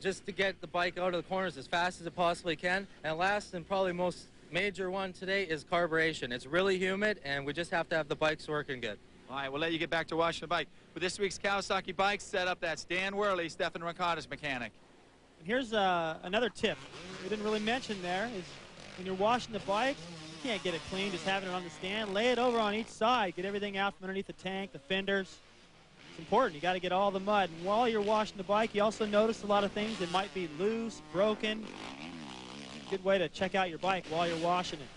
just to get the bike out of the corners as fast as it possibly can. And last and probably most major one today is carburation. It's really humid, and we just have to have the bikes working good. All right, we'll let you get back to washing the bike. For this week's Kawasaki bike setup, that's Dan Worley, Stefan Roncada's mechanic. And here's another tip we didn't really mention there is when you're washing the bike, you can't get it clean just having it on the stand. Lay it over on each side. Get everything out from underneath the tank, the fenders. It's important. You got to get all the mud. And while you're washing the bike, you also notice a lot of things that might be loose, broken. Good way to check out your bike while you're washing it.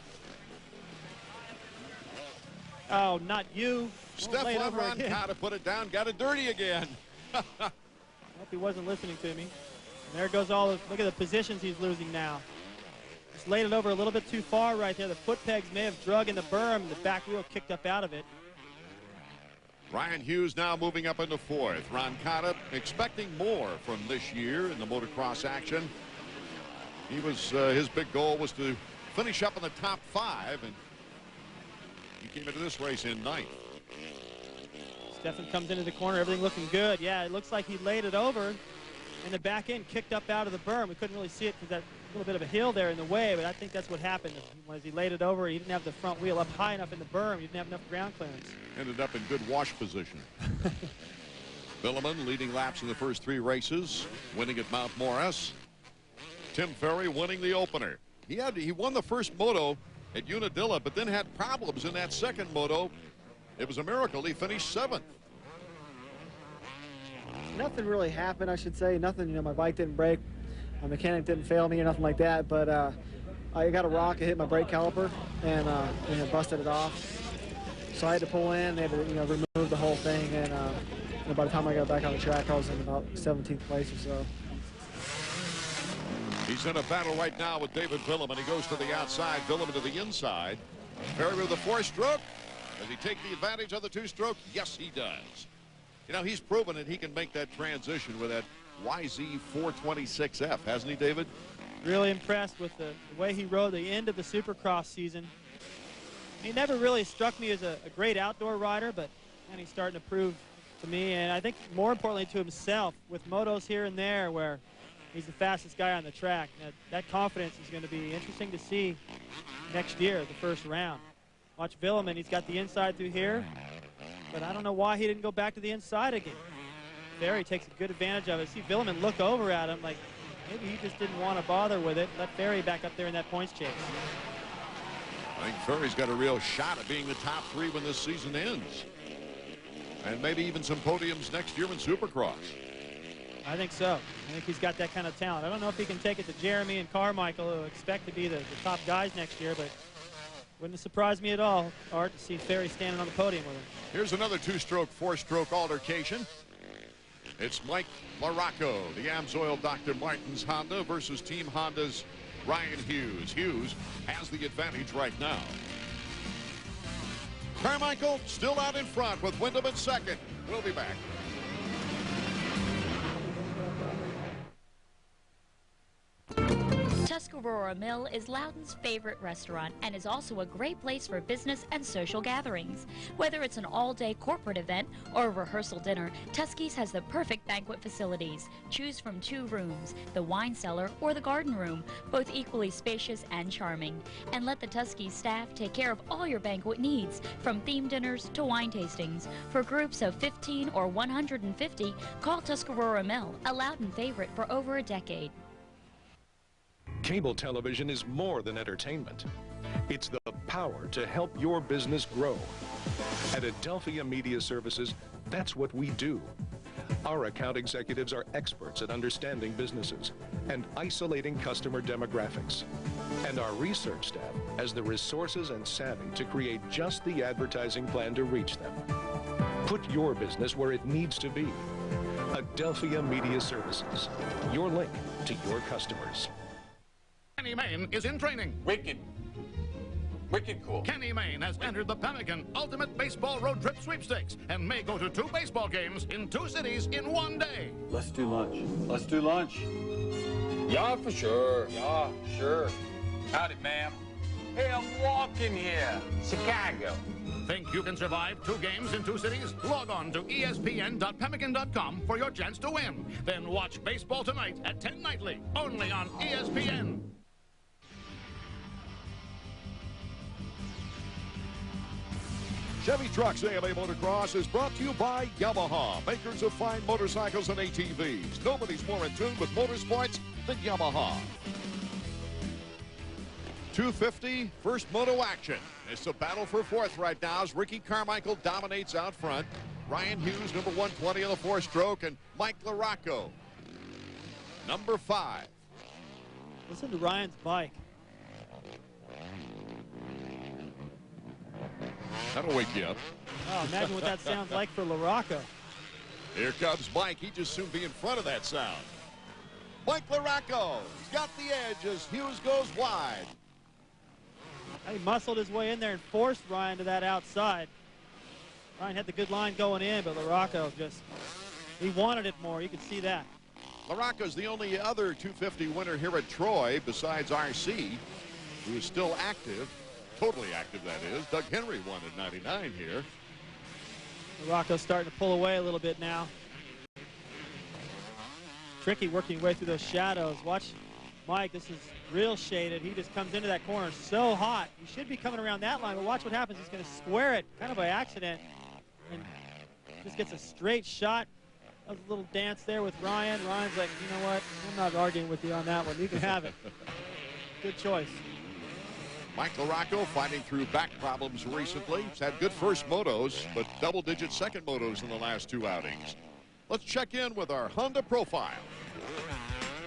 Oh, not you. Stefan Roncada put it down, got it dirty again. I hope he wasn't listening to me. And there goes all the, look at the positions he's losing now. Just laid it over a little bit too far right there. The foot pegs may have drug in the berm. The back wheel kicked up out of it. Ryan Hughes now moving up into fourth. Roncada expecting more from this year in the motocross action. He was his big goal was to finish up in the top 5, and he came into this race in 9th. Stefan comes into the corner, everything looking good. Yeah, it looks like he laid it over, and the back end kicked up out of the berm. We couldn't really see it because that little bit of a hill there in the way, but I think that's what happened. As he laid it over, he didn't have the front wheel up high enough in the berm. He didn't have enough ground clearance. Ended up in good wash position. Billiman leading laps in the first 3 races, winning at Mount Morris. Tim Ferry winning the opener. He won the first moto at Unadilla, but then had problems in that second moto. It was a miracle he finished 7th. Nothing really happened, I should say. Nothing, you know, my bike didn't break. My mechanic didn't fail me or nothing like that, but I got a rock, it hit my brake caliper, and it busted it off. So I had to pull in. They had to, remove the whole thing. And by the time I got back on the track, I was in about 17th place or so. He's in a battle right now with David Villeman. He goes to the outside, Villeman to the inside. Perry with the 4-stroke. Does he take the advantage of the 2-stroke? Yes, he does. He's proven that he can make that transition with that YZ 426F, hasn't he, David? Really impressed with the way he rode the end of the Supercross season. He never really struck me as a great outdoor rider, but he's starting to prove to me, and I think more importantly to himself, with motos here and there where he's the fastest guy on the track. That confidence is going to be interesting to see next year, the first round. Watch Villeman, he's got the inside through here, but I don't know why he didn't go back to the inside again. Ferry takes a good advantage of it. See Villeman look over at him like maybe he just didn't want to bother with it. Let Ferry back up there in that points chase. I think Ferry's got a real shot at being the top 3 when this season ends. And maybe even some podiums next year in Supercross. I think so. I think he's got that kind of talent. I don't know if he can take it to Jeremy and Carmichael, who expect to be the top guys next year, but wouldn't surprise me at all, Art, to see Ferry standing on the podium with him. Here's another 2-stroke, 4-stroke altercation. It's Mike LaRocco, the Amsoil Dr. Martin's Honda versus Team Honda's Ryan Hughes. Hughes has the advantage right now. Carmichael still out in front with Wyndham at second. We'll be back. Tuscarora Mill is Loudoun's favorite restaurant and is also a great place for business and social gatherings. Whether it's an all-day corporate event or a rehearsal dinner, Tuskie's has the perfect banquet facilities. Choose from 2 rooms, the wine cellar or the garden room, both equally spacious and charming. And let the Tuskie's staff take care of all your banquet needs, from theme dinners to wine tastings. For groups of 15 or 150, call Tuscarora Mill, a Loudoun favorite for over a decade. Cable television is more than entertainment. It's the power to help your business grow. At Adelphia Media Services, that's what we do. Our account executives are experts at understanding businesses and isolating customer demographics. And our research staff has the resources and savvy to create just the advertising plan to reach them. Put your business where it needs to be. Adelphia Media Services, your link to your customers. Kenny Mayne is in training. Wicked cool. Kenny Mayne has entered the Pemmican Ultimate Baseball Road Trip Sweepstakes and may go to 2 baseball games in 2 cities in 1 day. Let's do lunch. Let's do lunch. Yeah, for sure. Yeah, sure. Howdy, ma'am. Hey, I'm walking here. Chicago. Think you can survive 2 games in 2 cities? Log on to espn.pemmican.com for your chance to win. Then watch baseball tonight at 10 nightly, only on ESPN. Chevy Trucks AMA Motocross is brought to you by Yamaha, makers of fine motorcycles and ATVs. Nobody's more in tune with motorsports than Yamaha. 250, first moto action. It's a battle for 4th right now as Ricky Carmichael dominates out front. Ryan Hughes, number 120 on the 4-stroke, and Mike LaRocco, number 5. Listen to Ryan's bike. That'll wake you up. Oh, imagine what that sounds like for LaRocco. Here comes Mike. He just soon be in front of that sound. Mike LaRocco, he's got the edge as Hughes goes wide. He muscled his way in there and forced Ryan to that outside. Ryan had the good line going in, but LaRocco he wanted it more. You could see that. LaRocco's the only other 250 winner here at Troy besides RC, who is still active. Totally active, that is. Doug Henry won at 99 here. LaRocco's starting to pull away a little bit now. Tricky working his way through those shadows. Watch Mike, this is real shaded. He just comes into that corner so hot. He should be coming around that line, but watch what happens. He's going to square it kind of by accident and just gets a straight shot. That was a little dance there with Ryan. Ryan's like, you know what? I'm not arguing with you on that one. You can have it. Good choice. Mike LaRocco fighting through back problems recently. He's had good first motos, but double-digit second motos in the last 2 outings. Let's check in with our Honda profile.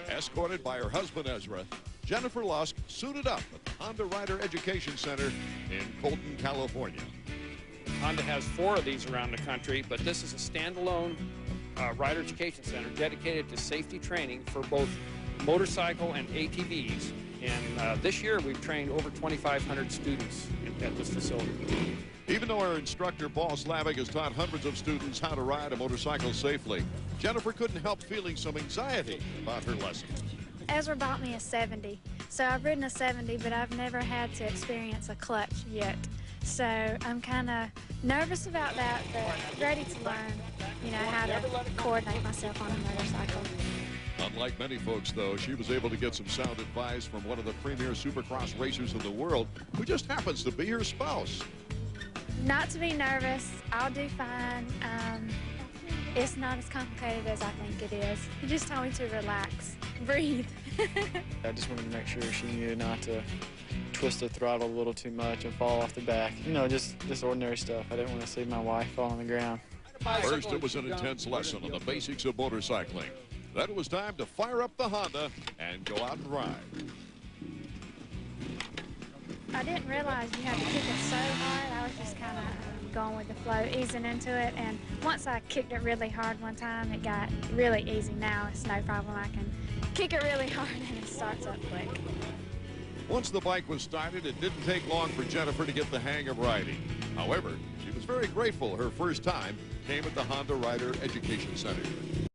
Escorted by her husband, Ezra, Jennifer Lusk suited up at the Honda Rider Education Center in Colton, California. Honda has 4 of these around the country, but this is a standalone rider education center dedicated to safety training for both motorcycle and ATVs. And this year we've trained over 2,500 students at this facility. Even though our instructor, Paul Slavik, has taught hundreds of students how to ride a motorcycle safely, Jennifer couldn't help feeling some anxiety about her lesson. Ezra bought me a 70, so I've ridden a 70, but I've never had to experience a clutch yet. So I'm kind of nervous about that, but ready to learn, you know, how to coordinate myself on a motorcycle. Unlike many folks, though, she was able to get some sound advice from one of the premier supercross racers in the world, who just happens to be her spouse. Not to be nervous. I'll do fine. It's not as complicated as I think it is. He just told me to relax, breathe. I just wanted to make sure she knew not to twist the throttle a little too much and fall off the back. You know, just ordinary stuff. I didn't want to see my wife fall on the ground. First, it was an intense lesson on the basics of motorcycling. Then it was time to fire up the Honda and go out and ride. I didn't realize you had to kick it so hard. I was just kind of going with the flow, easing into it. And once I kicked it really hard one time, it got really easy. Now it's no problem. I can kick it really hard and it starts up quick. Once the bike was started, it didn't take long for Jennifer to get the hang of riding. However, she was very grateful her first time came at the Honda Rider Education Center.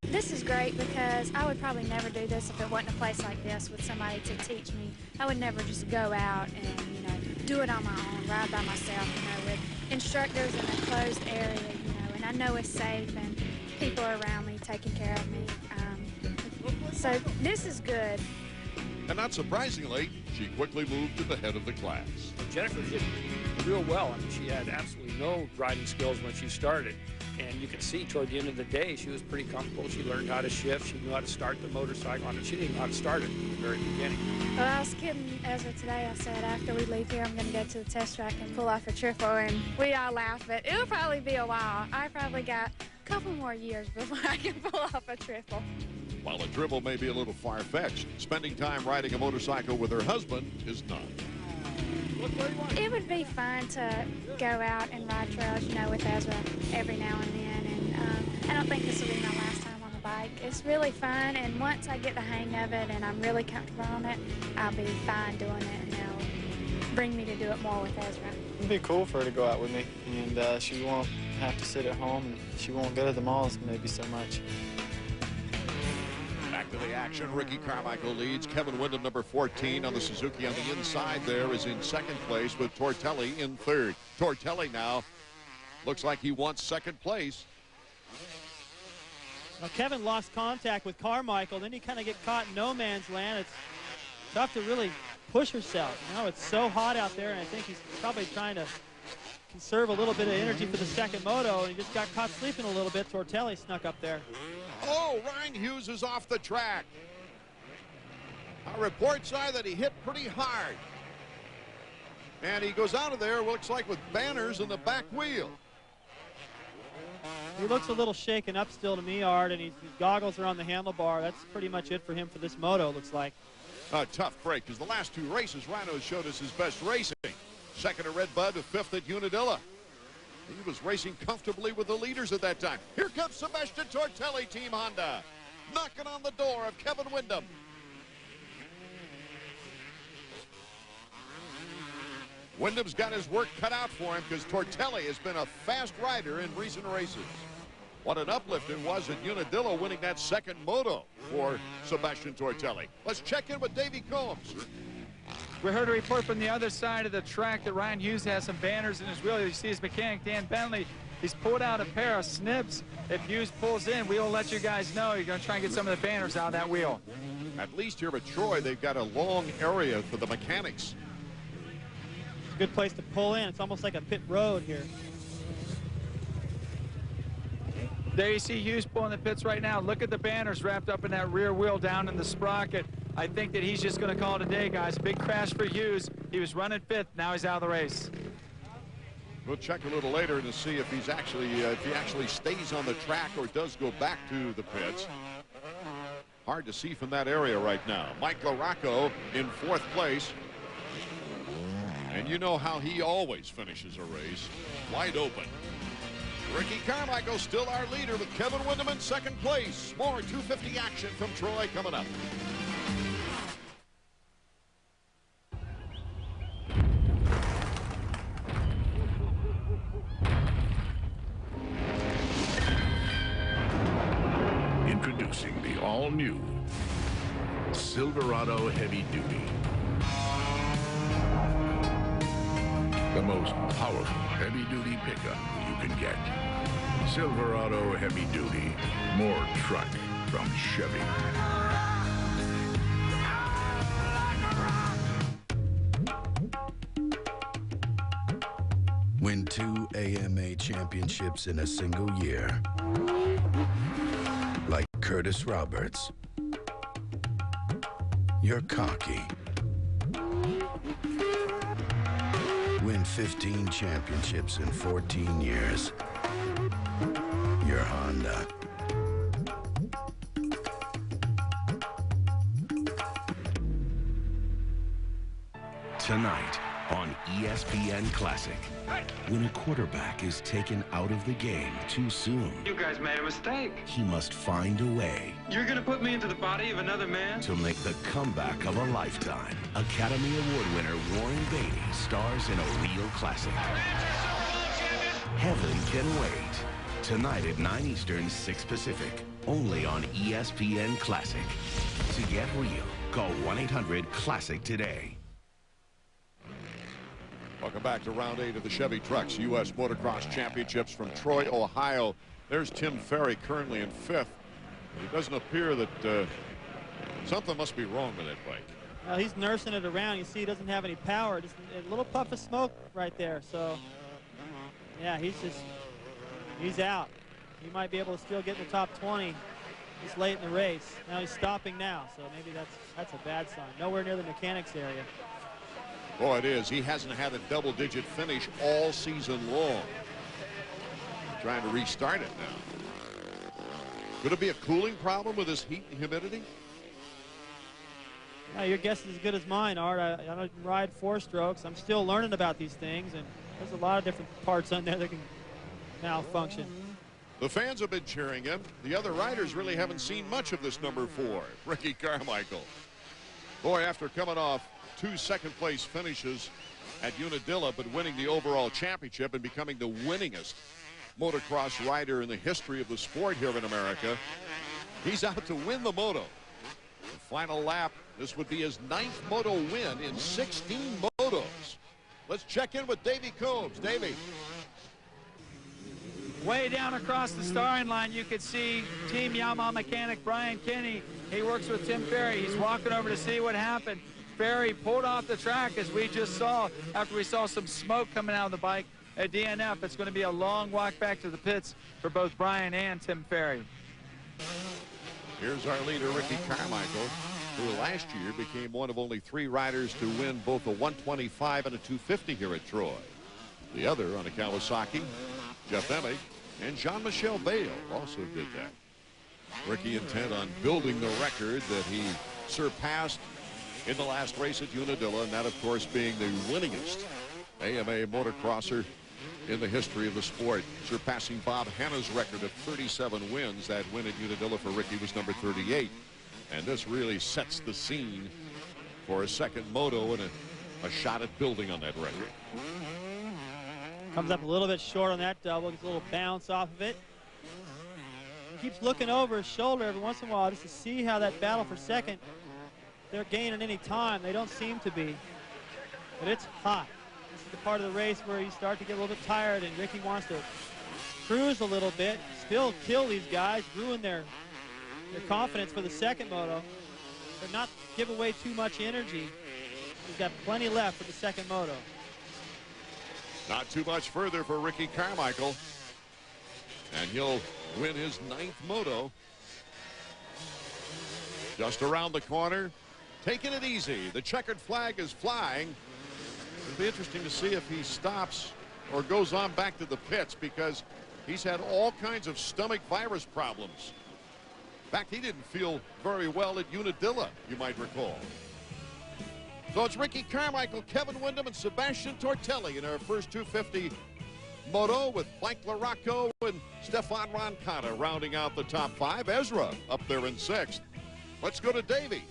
This is great because I would probably never do this if it wasn't a place like this with somebody to teach me. I would never just go out and, you know, do it on my own, ride by myself, you know, with instructors in a closed area, you know, and I know it's safe and people are around me taking care of me. So this is good. And not surprisingly, she quickly moved to the head of the class. Jennifer did real well. I mean, she had absolutely no riding skills when she started. And you can see toward the end of the day, she was pretty comfortable. She learned how to shift. She knew how to start the motorcycle. I mean, she didn't know how to start it from the very beginning. Well, I was kidding Ezra today. I said after we leave here, I'm going to go to the test track and pull off a triple. And we all laugh, but it'll probably be a while. I probably got a couple more years before I can pull off a triple. While a dribble may be a little far-fetched, spending time riding a motorcycle with her husband is not. It would be fun to go out and ride trails, you know, with Ezra every now and then. And I don't think this will be my last time on the bike. It's really fun, and once I get the hang of it and I'm really comfortable on it, I'll be fine doing it, and they'll bring me to do it more with Ezra. It'd be cool for her to go out with me, and she won't have to sit at home, and she won't go to the malls maybe so much. Back to the action. Ricky Carmichael leads. Kevin Windham, number 14 on the Suzuki on the inside there, is in second place with Tortelli in third. Tortelli now looks like he wants second place. Now, Kevin lost contact with Carmichael. Then he kind of get caught in no man's land. It's tough to really push herself. You know, it's so hot out there, and I think he's probably trying to conserve a little bit of energy for the second moto, and he just got caught sleeping a little bit. Tortelli snuck up there. Oh, Ryan Hughes is off the track. Our reports are that he hit pretty hard. And he goes out of there, looks like with banners in the back wheel. He looks a little shaken up still to me, Art, and his goggles are on the handlebar. That's pretty much it for him for this moto, looks like. A tough break, because the last two races, Rhino showed us his best racing. Second at Red Bud to fifth at Unadilla. He was racing comfortably with the leaders at that time. Here comes Sebastian Tortelli, Team Honda, knocking on the door of Kevin Windham. Wyndham's got his work cut out for him because Tortelli has been a fast rider in recent races. What an uplift it was at Unadilla winning that second moto for Sebastian Tortelli. Let's check in with Davey Combs. We heard a report from the other side of the track that Ryan Hughes has some banners in his wheel. You see his mechanic, Dan Bentley. He's pulled out a pair of snibs. If Hughes pulls in, we will let you guys know. You're going to try and get some of the banners out of that wheel. At least here at Troy, they've got a long area for the mechanics. It's a good place to pull in. It's almost like a pit road here. There you see Hughes pulling the pits right now. Look at the banners wrapped up in that rear wheel down in the sprocket. I think that he's just going to call it a day, guys. Big crash for Hughes. He was running fifth. Now he's out of the race. We'll check a little later to see if he's actually if he actually stays on the track or does go back to the pits. Hard to see from that area right now. Mike LaRocco in fourth place. And you know how he always finishes a race, wide open. Ricky Carmichael still our leader with Kevin Windham in second place. More 250 action from Troy coming up. Introducing the all-new Silverado Heavy Duty. The most powerful heavy-duty pickup you can get. Silverado Heavy Duty. More truck from Chevy. Win 2 AMA championships in a single year. Like Curtis Roberts. You're cocky. Win 15 championships in 14 years. You're Honda. Tonight on ESPN Classic, when a quarterback is taken out of the game too soon, You guys made a mistake. he must find a way You're gonna put me into the body of another man? to make the comeback of a lifetime. Academy Award winner Warren Beatty stars in a real classic. Heaven Can Wait. Tonight at 9 Eastern, 6 Pacific. Only on ESPN Classic. To get real, call 1-800-CLASSIC today. Welcome back to round 8 of the Chevy Trucks U.S. Motocross Championships from Troy, Ohio. There's Tim Ferry currently in 5th. It doesn't appear that something must be wrong with that bike. Well, he's nursing it around. You see he doesn't have any power. Just a little puff of smoke right there. So, yeah, he's out. He might be able to still get in the top 20 this late in the race. Now he's stopping now, so maybe that's a bad sign. Nowhere near the mechanics area. Boy, it is. He hasn't had a double-digit finish all season long. Trying to restart it now. Could it be a cooling problem with this heat and humidity? Yeah, your guess is as good as mine, Art. I don't ride 4-strokes. I'm still learning about these things, and there's a lot of different parts on there that can malfunction. The fans have been cheering him. The other riders really haven't seen much of this number 4, Ricky Carmichael. Boy, after coming off 2 second-place finishes at Unadilla, but winning the overall championship and becoming the winningest motocross rider in the history of the sport here in America, he's out to win the moto. The final lap, this would be his 9th moto win in 16 motos. Let's check in with Davey Combs. Davey. Way down across the starting line, you could see Team Yamaha mechanic Brian Kinney. He works with Tim Ferry. He's walking over to see what happened. Ferry pulled off the track, as we just saw, after we saw some smoke coming out of the bike at DNF. It's going to be a long walk back to the pits for both Brian and Tim Ferry. Here's our leader, Ricky Carmichael, who last year became one of only 3 riders to win both a 125 and a 250 here at Troy. The other on a Kawasaki, Jeff Emig, and Jean-Michel Bayle also did that. Ricky intent on building the record that he surpassed in the last race at Unadilla, and that, of course, being the winningest AMA motocrosser in the history of the sport, surpassing Bob Hanna's record of 37 wins. That win at Unadilla for Ricky was number 38. And this really sets the scene for a second moto and a shot at building on that record. Comes up a little bit short on that double. Gets a little bounce off of it. Keeps looking over his shoulder every once in a while just to see how that battle for second, they're gaining any time. They don't seem to be. But it's hot. This is the part of the race where you start to get a little bit tired, and Ricky wants to cruise a little bit, still kill these guys, ruin their confidence for the second moto, but not give away too much energy. He's got plenty left for the second moto. Not too much further for Ricky Carmichael, and he'll win his 9th moto. Just around the corner, taking it easy. The checkered flag is flying. It'll be interesting to see if he stops or goes on back to the pits, because he's had all kinds of stomach virus problems. In fact, he didn't feel very well at Unadilla, you might recall. So it's Ricky Carmichael, Kevin Windham, and Sebastian Tortelli in our first 250 moto, with Mike LaRocco and Stefan Roncada rounding out the top 5. Ezra up there in 6th. Let's go to Davey.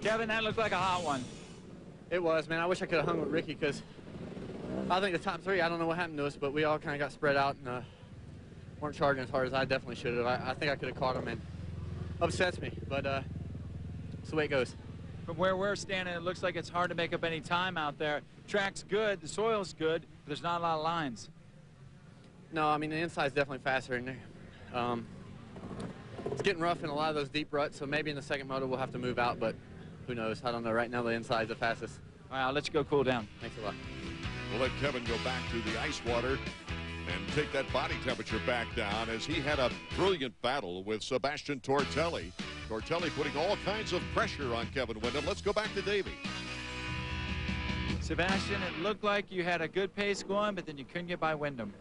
Kevin, that looked like a hot one. It was, man. I wish I could have hung with Ricky because I think the top 3, I don't know what happened to us, but we all kind of got spread out and weren't charging as hard as I definitely should have. I think I could have caught him, and upsets me, but it's the way it goes. From where we're standing, it looks like it's hard to make up any time out there. Track's good, the soil's good, but there's not a lot of lines. No, I mean, the inside's definitely faster in there. It's getting rough in a lot of those deep ruts, so maybe in the second moto we'll have to move out, but who knows? I don't know. Right now the inside's the fastest. All right, I'll let you go cool down. Thanks a lot. We'll let Kevin go back to the ice water and take that body temperature back down, as he had a brilliant battle with Sebastian Tortelli. Tortelli putting all kinds of pressure on Kevin Windham. Let's go back to Davey. Sebastian, it looked like you had a good pace going, but then you couldn't get by Windham.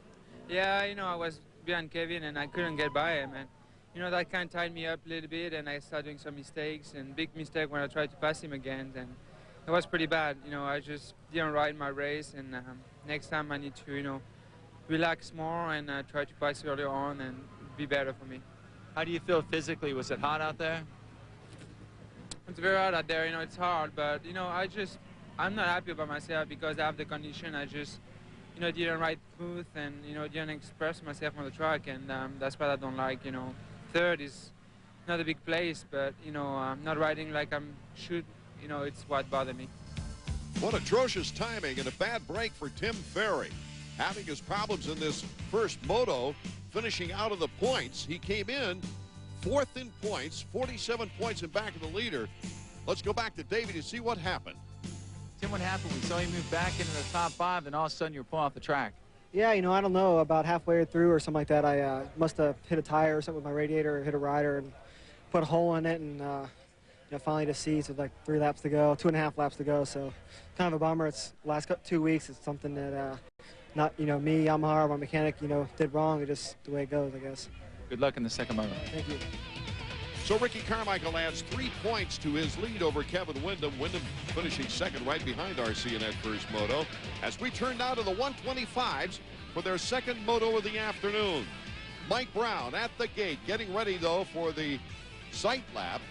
Yeah, you know, I was behind Kevin and I couldn't get by him, and you know, that kind of tied me up a little bit, and I started doing some mistakes, and big mistake when I tried to pass him again, and it was pretty bad. You know, I just didn't ride my race, and next time I need to, you know, relax more and try to pass earlier on and be better for me. How do you feel physically? Was it hot out there? It's very hard out there, you know, it's hard, but, you know, I'm not happy about myself because I have the condition. I just, you know, didn't ride smooth and, you know, didn't express myself on the track, and that's what I don't like, you know. Third is not a big place, but, you know, not riding like I should, you know, it's what bothered me. What atrocious timing and a bad break for Tim Ferry. Having his problems in this first moto, finishing out of the points. He came in 4th in points, 47 points in back of the leader. Let's go back to Davey to see what happened. Tim, what happened? We saw you move back into the top 5, and all of a sudden you're pulling off the track. Yeah, you know, I don't know, about halfway through or something like that, I must have hit a tire or something with my radiator, or hit a rider and put a hole in it, and you know, finally to see, so like 3 laps to go, 2.5 laps to go, so kind of a bummer. It's the last 2 weeks, it's something that not, you know, me, Yamaha, or my mechanic, you know, did wrong. It's just the way it goes, I guess. Good luck in the second moto. Thank you. So Ricky Carmichael adds 3 points to his lead over Kevin Windham. Windham finishing second right behind RC in that first moto. As we turn now to the 125s for their second moto of the afternoon. Mike Brown at the gate, getting ready, though, for the sight lap.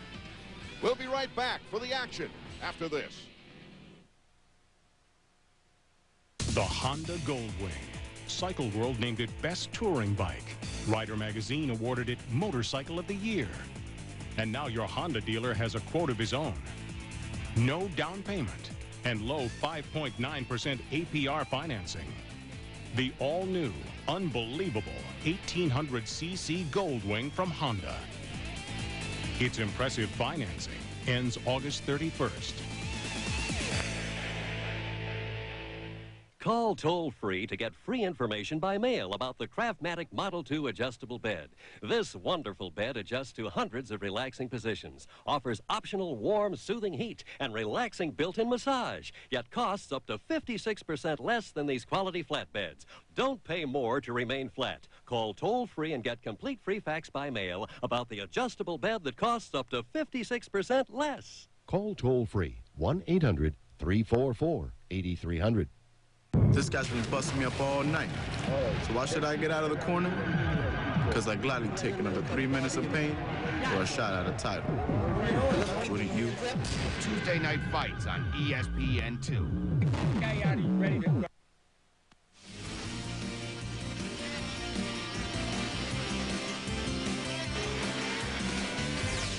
We'll be right back for the action after this. The Honda Goldwing. Cycle World named it Best Touring Bike. Rider Magazine awarded it Motorcycle of the Year. And now your Honda dealer has a quote of his own. No down payment and low 5.9% APR financing. The all-new, unbelievable 1800cc Goldwing from Honda. Its impressive financing ends August 31st. Call toll-free to get free information by mail about the Craftmatic Model 2 adjustable bed. This wonderful bed adjusts to hundreds of relaxing positions, offers optional warm, soothing heat, and relaxing built-in massage, yet costs up to 56% less than these quality flat beds. Don't pay more to remain flat. Call toll-free and get complete free facts by mail about the adjustable bed that costs up to 56% less. Call toll-free, 1-800-344-8300. This guy's been busting me up all night. So why should I get out of the corner? Because I gladly take another 3 minutes of pain or a shot at a title. Wouldn't you? Tuesday night fights on ESPN2. Okay, are you ready to go?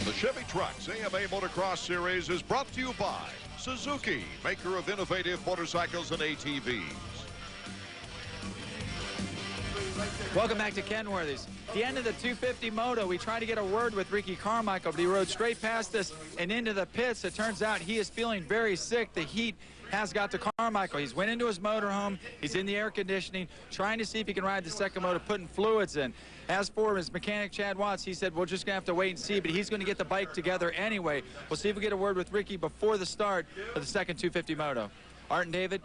The Chevy Trucks AMA Motocross Series is brought to you by Suzuki, maker of innovative motorcycles and ATVs. Welcome back to Kenworthy's. At the end of the 250 moto, we tried to get a word with Ricky Carmichael, but he rode straight past us and into the pits. It turns out he is feeling very sick. The heat has got to Carmichael. He's went into his motorhome. He's in the air conditioning, trying to see if he can ride the second moto, putting fluids in. As for his mechanic, Chad Watts, he said, we're just going to have to wait and see, but he's going to get the bike together anyway. We'll see if we get a word with Ricky before the start of the second 250 moto. Art and David.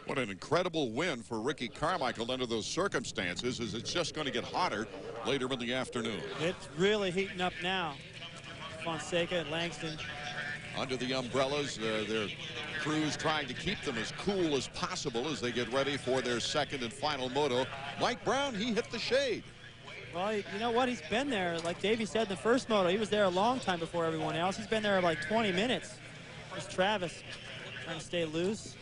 What an incredible win for Ricky Carmichael under those circumstances, as it's just going to get hotter later in the afternoon. It's really heating up now. Fonseca and Langston under the umbrellas. Their crews trying to keep them as cool as possible as they get ready for their second and final moto. Mike Brown, he hit the shade. Well, you know what? He's been there, like Davey said in the first moto. He was there a long time before everyone else. He's been there like 20 minutes. There's Travis trying to stay loose.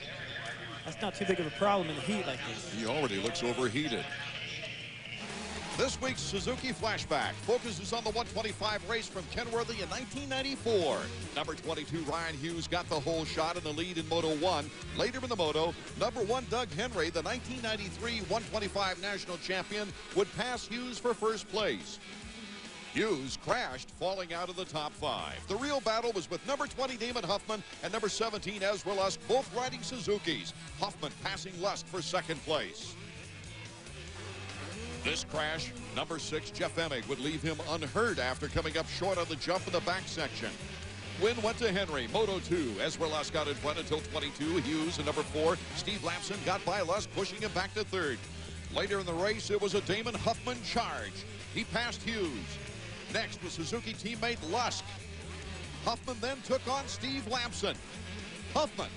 That's not too big of a problem in the heat like this. He already looks overheated. This week's Suzuki Flashback focuses on the 125 race from Kenworthy in 1994. Number 22, Ryan Hughes, got the whole shot in the lead in Moto 1. Later in the moto, number 1, Doug Henry, the 1993 125 national champion, would pass Hughes for first place. Hughes crashed, falling out of the top 5. The real battle was with number 20, Damon Huffman, and number 17, Ezra Lusk, both riding Suzukis. Huffman passing Lusk for second place. This crash, number 6, Jeff Emig, would leave him unhurt after coming up short on the jump in the back section. Win went to Henry. Moto 2, Ezra Lusk got in front until 22. Hughes and number 4, Steve Lapson, got by Lusk, pushing him back to third. Later in the race, it was a Damon Huffman charge. He passed Hughes. Next was Suzuki teammate Lusk. Huffman then took on Steve Lapson. Huffman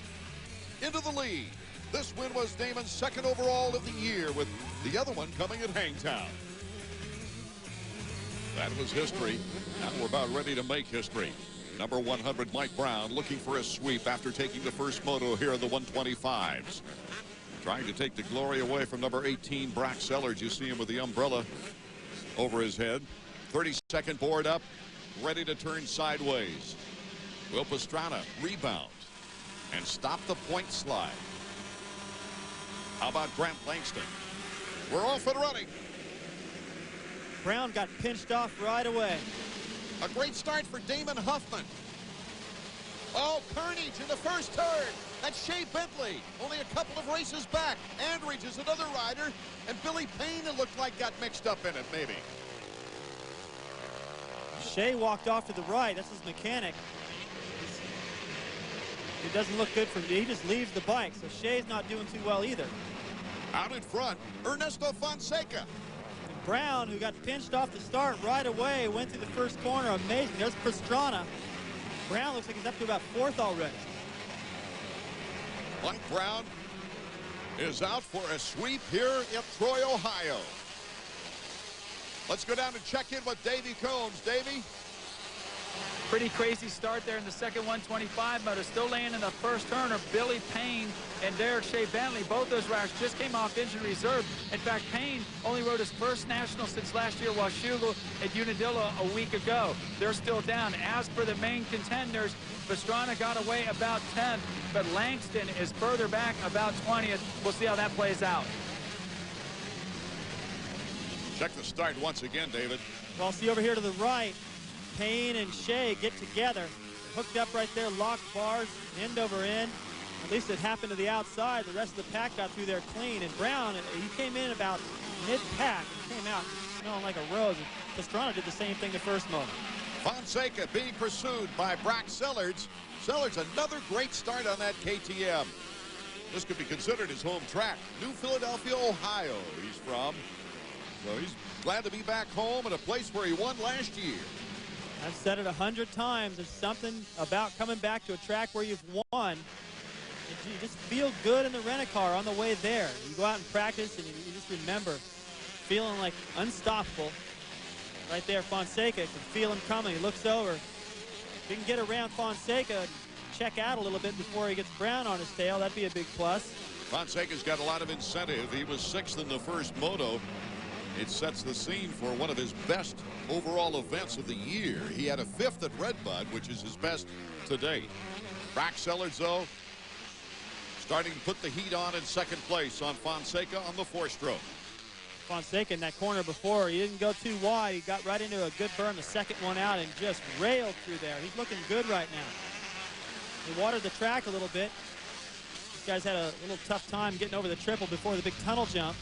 into the lead. This win was Damon's second overall of the year, with the other one coming at Hangtown. That was history. Now we're about ready to make history. Number 100, Mike Brown, looking for a sweep after taking the first moto here in the 125s. Trying to take the glory away from number 18, Brock Sellers. You see him with the umbrella over his head. 32nd board up, ready to turn sideways. Will Pastrana rebound and stop the point slide. How about Grant Langston? We're off and running. Brown got pinched off right away. A great start for Damon Huffman. Oh, carnage in the first turn. That's Shea Bentley, only a couple of races back. Andridge is another rider, and Billy Payne, it looked like, got mixed up in it, maybe. Shea walked off to the right. That's his mechanic. It doesn't look good for me. He just leaves the bike, so Shea's not doing too well either. Out in front, Ernesto Fonseca. And Brown, who got pinched off the start right away, went through the first corner. Amazing. There's Pastrana. Brown looks like he's up to about 4th already. Mike Brown is out for a sweep here in Troy, Ohio. Let's go down and check in with Davey Combs. Davey? Pretty crazy start there in the second 125 motor. Still laying in the first turn are Billy Payne and Derek Shea Bentley. Both those riders just came off injury reserve. In fact, Payne only rode his first national since last year, while Schugel at Unadilla a week ago. They're still down. As for the main contenders, Pastrana got away about 10th, but Langston is further back about 20th. We'll see how that plays out. Check the start once again, David. Well, see over here to the right, Payne and Shea get together. Hooked up right there, locked bars, end over end. At least it happened to the outside. The rest of the pack got through there clean. And Brown, he came in about mid-pack and came out smelling like a rose. Pastrana did the same thing the first moto. Fonseca being pursued by Brock Sellers. Sellers, another great start on that KTM. This could be considered his home track. New Philadelphia, Ohio, he's from. So he's glad to be back home at a place where he won last year. I've said it 100 times. There's something about coming back to a track where you've won. You just feel good in the rent-a-car on the way there. You go out and practice, and you just remember feeling like unstoppable. Right there, Fonseca, can feel him coming. He looks over. If he can get around Fonseca, check out a little bit before he gets Brown on his tail, that'd be a big plus. Fonseca's got a lot of incentive. He was 6th in the first moto. It sets the scene for one of his best overall events of the year. He had a 5th at Redbud, which is his best to date. Brock Sellers, though, starting to put the heat on in second place on Fonseca on the 4-stroke. Fonseca in that corner before, he didn't go too wide. He got right into a good burn the second one out and just railed through there. He's looking good right now. He watered the track a little bit. These guys had a little tough time getting over the triple before the big tunnel jump.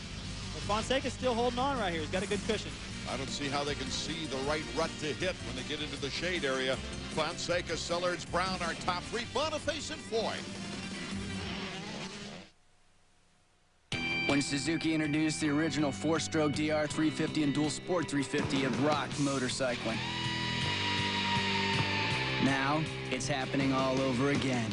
But Fonseca's still holding on right here. He's got a good cushion. I don't see how they can see the right rut to hit when they get into the shade area. Fonseca, Sellers, Brown are top 3. Boniface and Foy. When Suzuki introduced the original 4-stroke DR350 and dual sport 350, it rocked motorcycling. Now, it's happening all over again.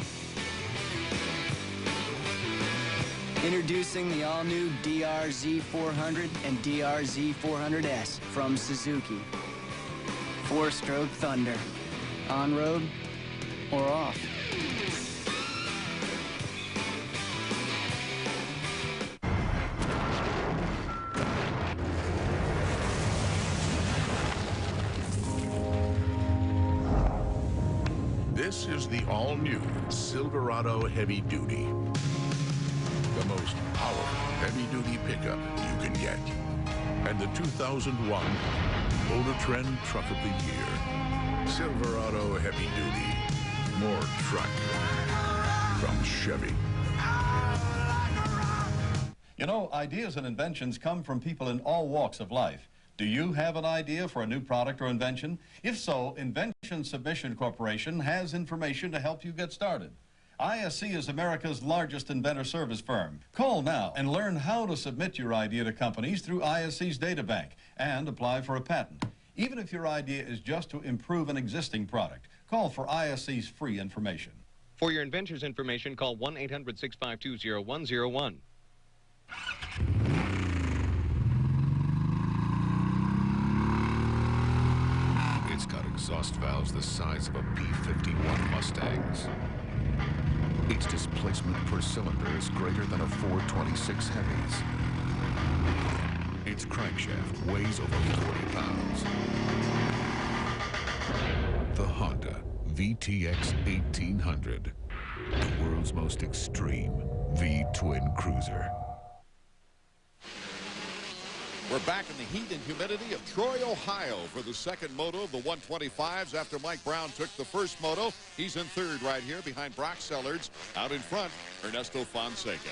Introducing the all-new DRZ 400 and DRZ 400S from Suzuki. 4-stroke Thunder. On-road or off. This is the all-new Silverado Heavy Duty. The most powerful heavy-duty pickup you can get. And the 2001 Motor Trend Truck of the Year. Silverado Heavy Duty. More truck from Chevy. You know, ideas and inventions come from people in all walks of life. Do you have an idea for a new product or invention? If so, Invention Submission Corporation has information to help you get started. ISC is America's largest inventor service firm. Call now and learn how to submit your idea to companies through ISC's databank and apply for a patent. Even if your idea is just to improve an existing product, call for ISC's free information. For your inventor's information, call 1-800-652-0101. It's got exhaust valves the size of a B-51 Mustang's. Its displacement per cylinder is greater than a 426 Heavy's. Its crankshaft weighs over 40 pounds. The Honda VTX 1800, the world's most extreme V-twin cruiser. We're back in the heat and humidity of Troy, Ohio for the second moto of the 125s after Mike Brown took the first moto. He's in third right here behind Brock Sellards. Out in front, Ernesto Fonseca.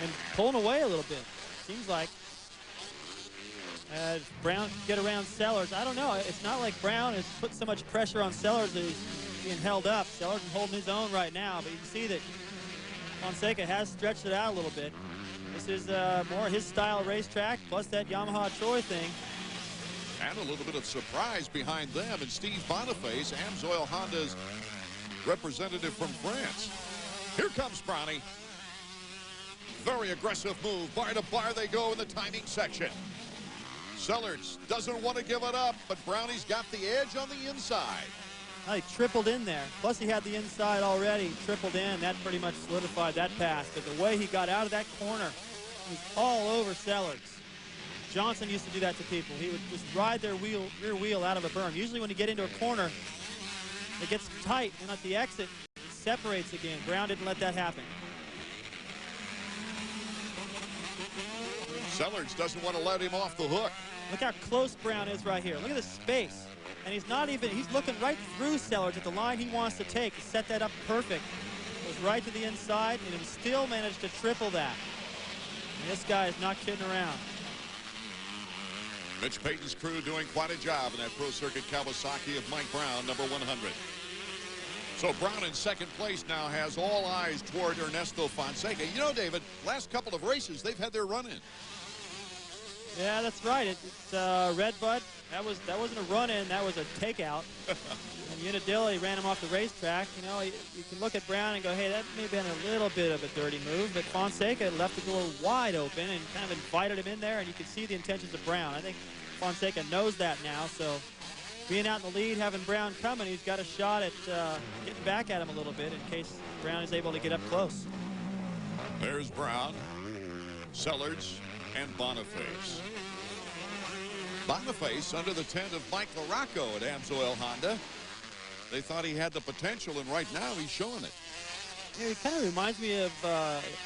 And pulling away a little bit. Seems like as Brown get around Sellers. I don't know. It's not like Brown has put so much pressure on Sellers that he's being held up. Sellers is holding his own right now, but you can see that Fonseca has stretched it out a little bit. This is more his style racetrack, plus that Yamaha Troy thing. And a little bit of surprise behind them, and Steve Boniface, Amsoil Honda's representative from France. Here comes Brownie. Very aggressive move. Bar to bar they go in the timing section. Sellards doesn't want to give it up, but Brownie's got the edge on the inside. He tripled in there. Plus he had the inside already. Tripled in. That pretty much solidified that pass. But the way he got out of that corner, he was all over Sellards. Johnson used to do that to people. He would just ride their rear wheel out of a berm. Usually when you get into a corner, it gets tight, and at the exit, it separates again. Brown didn't let that happen. Sellards doesn't want to let him off the hook. Look how close Brown is right here. Look at the space. And he's looking right through Sellards at the line he wants to take. He set that up perfect. Goes right to the inside, and he still managed to triple that. And this guy is not kidding around. Mitch Payton's crew doing quite a job in that Pro Circuit Kawasaki of Mike Brown, number 100. So Brown in second place now has all eyes toward Ernesto Fonseca. You know, David, last couple of races, they've had their run-in. Yeah, that's right. It's Redbud. That wasn't a run-in. That was a takeout. And Unadilla ran him off the racetrack. You know, you can look at Brown and go, hey, that may have been a little bit of a dirty move. But Fonseca left the door wide open and kind of invited him in there. And you can see the intentions of Brown. I think Fonseca knows that now. So being out in the lead, having Brown coming, he's got a shot at getting back at him a little bit in case Brown is able to get up close. There's Brown, Sellards, and Boniface. Boniface under the tent of Mike LaRocco at Amsoil Honda. They thought he had the potential, and right now he's showing it. Yeah, he kind of reminds me of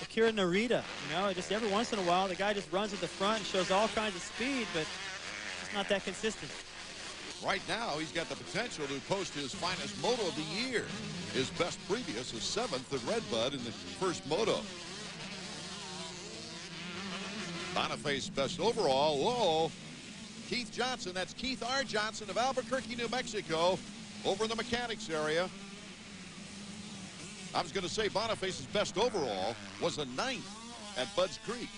Akira Narita. You know, just every once in a while, the guy just runs at the front and shows all kinds of speed, but it's not that consistent. Right now, he's got the potential to post his finest moto of the year. His best previous is 7th at Redbud in the first moto. Boniface best overall. Whoa. Keith Johnson, that's Keith R. Johnson of Albuquerque, New Mexico, over in the mechanics area. I was going to say Boniface's best overall was a 9th at Budds Creek.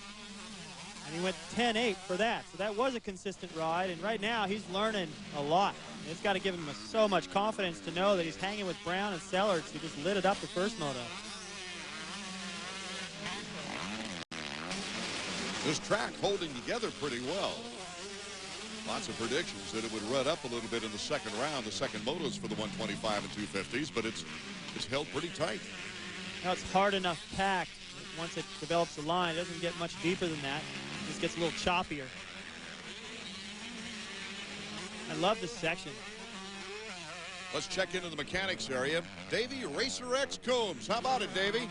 And he went 10-8 for that. So that was a consistent ride. And right now he's learning a lot. It's got to give him so much confidence to know that he's hanging with Brown and Sellards, who just lit it up the first moto. This track holding together pretty well. Lots of predictions that it would run up a little bit in the second round. The second motos for the 125 and 250s, but it's held pretty tight. Now it's hard enough packed. Once it develops a line, it doesn't get much deeper than that. It just gets a little choppier. I love this section. Let's check into the mechanics area. Davey Racer X Coombs. How about it, Davey?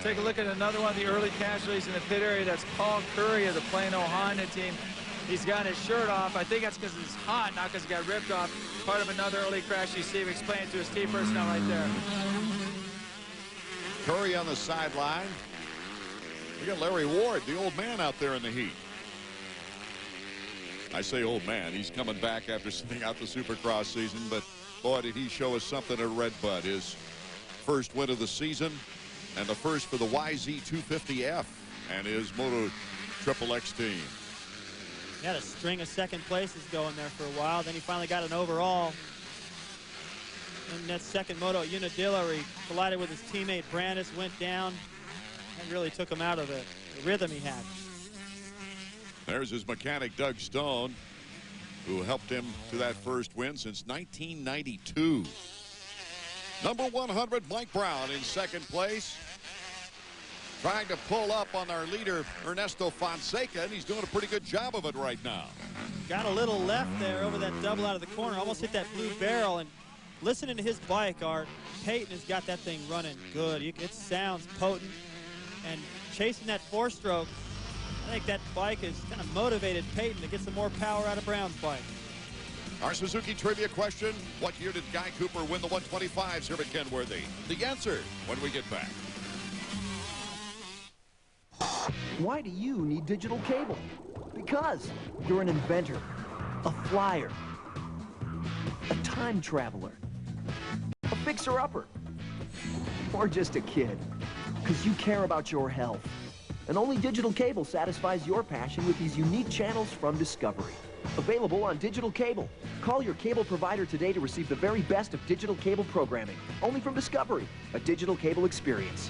Take a look at another one of the early casualties in the pit area. That's Paul Curry of the Plano Honda team. He's got his shirt off. I think that's because it's hot, not because he got ripped off. Part of another early crash. You see him explain to his team personnel right there. Curry on the sideline. We got Larry Ward, the old man, out there in the heat. I say old man. He's coming back after sitting out the Supercross season, but boy, did he show us something at Red Bud. His first win of the season and the first for the YZ250F and his Moto XXX team. He had a string of second places going there for a while. Then he finally got an overall. In that second moto at Unadilla, where he collided with his teammate Brandis, went down, and really took him out of the rhythm he had. There's his mechanic, Doug Stone, who helped him to that first win since 1992. Number 100, Mike Brown in second place. Trying to pull up on our leader, Ernesto Fonseca, and he's doing a pretty good job of it right now. Got a little left there over that double out of the corner. Almost hit that blue barrel. And listening to his bike, Art, Peyton has got that thing running good. It sounds potent. And chasing that four-stroke, I think that bike has kind of motivated Peyton to get some more power out of Brown's bike. Our Suzuki trivia question: what year did Guy Cooper win the 125s here at Kenworthy? The answer when we get back. Why do you need digital cable? Because you're an inventor, a flyer, a time traveler, a fixer-upper, or just a kid. Because you care about your health. And only digital cable satisfies your passion with these unique channels from Discovery. Available on digital cable. Call your cable provider today to receive the very best of digital cable programming. Only from Discovery, a digital cable experience.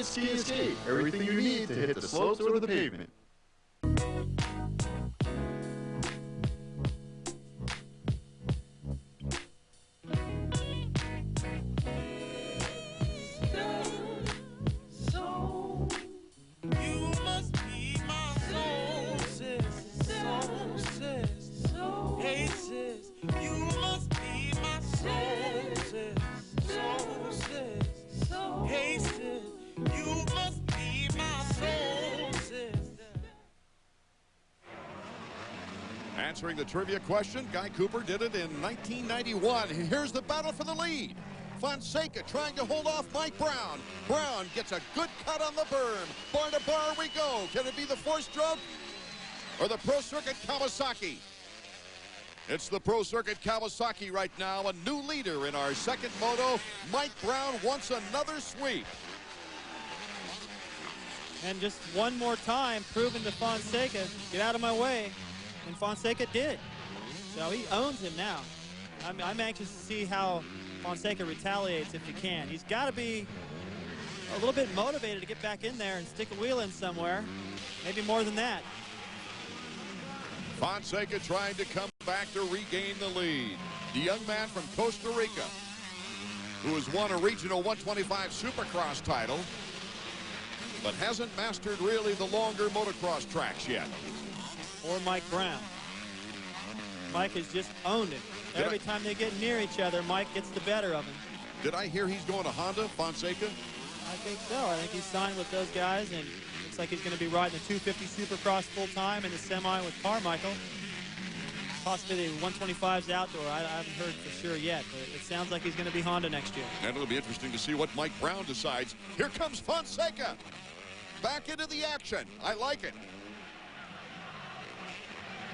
Ski Escape, everything you need to hit the slopes or the pavement. Answering the trivia question, Guy Cooper did it in 1991. Here's the battle for the lead. Fonseca trying to hold off Mike Brown. Brown gets a good cut on the berm. Bar to bar we go. Can it be the four-stroke or the Pro Circuit Kawasaki? It's the Pro Circuit Kawasaki right now, a new leader in our second moto. Mike Brown wants another sweep. And just one more time, proving to Fonseca, get out of my way. And Fonseca did. So he owns him now. I'm anxious to see how Fonseca retaliates if he can. He's got to be a little bit motivated to get back in there and stick a wheel in somewhere. Maybe more than that. Fonseca trying to come back to regain the lead. The young man from Costa Rica, who has won a regional 125 Supercross title, but hasn't mastered really the longer motocross tracks yet. Or Mike Brown. Mike has just owned it. Every time they get near each other, Mike gets the better of him. Did I hear he's going to Honda, Fonseca? I think so. I think he's signed with those guys, and Looks like he's going to be riding the 250 Supercross full-time in the semi with Carmichael. Possibly the 125's outdoor. I haven't heard for sure yet, but it sounds like he's going to be Honda next year. And it'll be interesting to see what Mike Brown decides. Here comes Fonseca. Back into the action. I like it.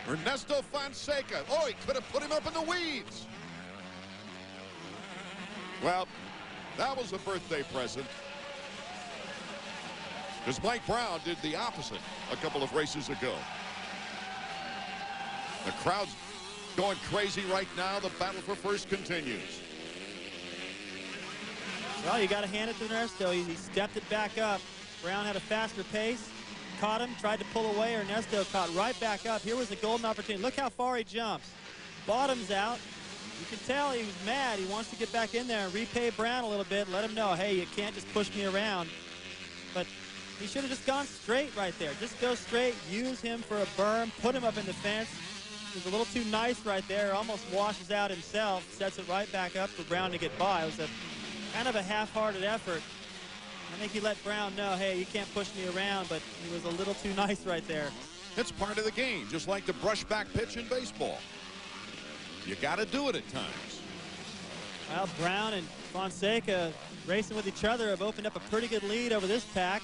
Ernesto Fonseca. Oh, he could have put him up in the weeds. Well, that was a birthday present. Because Mike Brown did the opposite a couple of races ago. The crowd's going crazy right now. The battle for first continues. Well, you got to hand it to Ernesto. He stepped it back up. Brown had a faster pace. Caught him, tried to pull away. Ernesto caught right back up. Here was a golden opportunity. Look how far he jumps. Bottoms out. You can tell he was mad. He wants to get back in there and repay Brown a little bit. Let him know, hey, you can't just push me around. But he should have just gone straight right there. Just go straight, use him for a berm, put him up in the fence. He was a little too nice right there. Almost washes out himself, sets it right back up for Brown to get by. It was a kind of a half-hearted effort. I think he let Brown know, hey, you can't push me around, but he was a little too nice right there. It's part of the game, just like the brushback pitch in baseball. You got to do it at times. Well, Brown and Fonseca racing with each other have opened up a pretty good lead over this pack.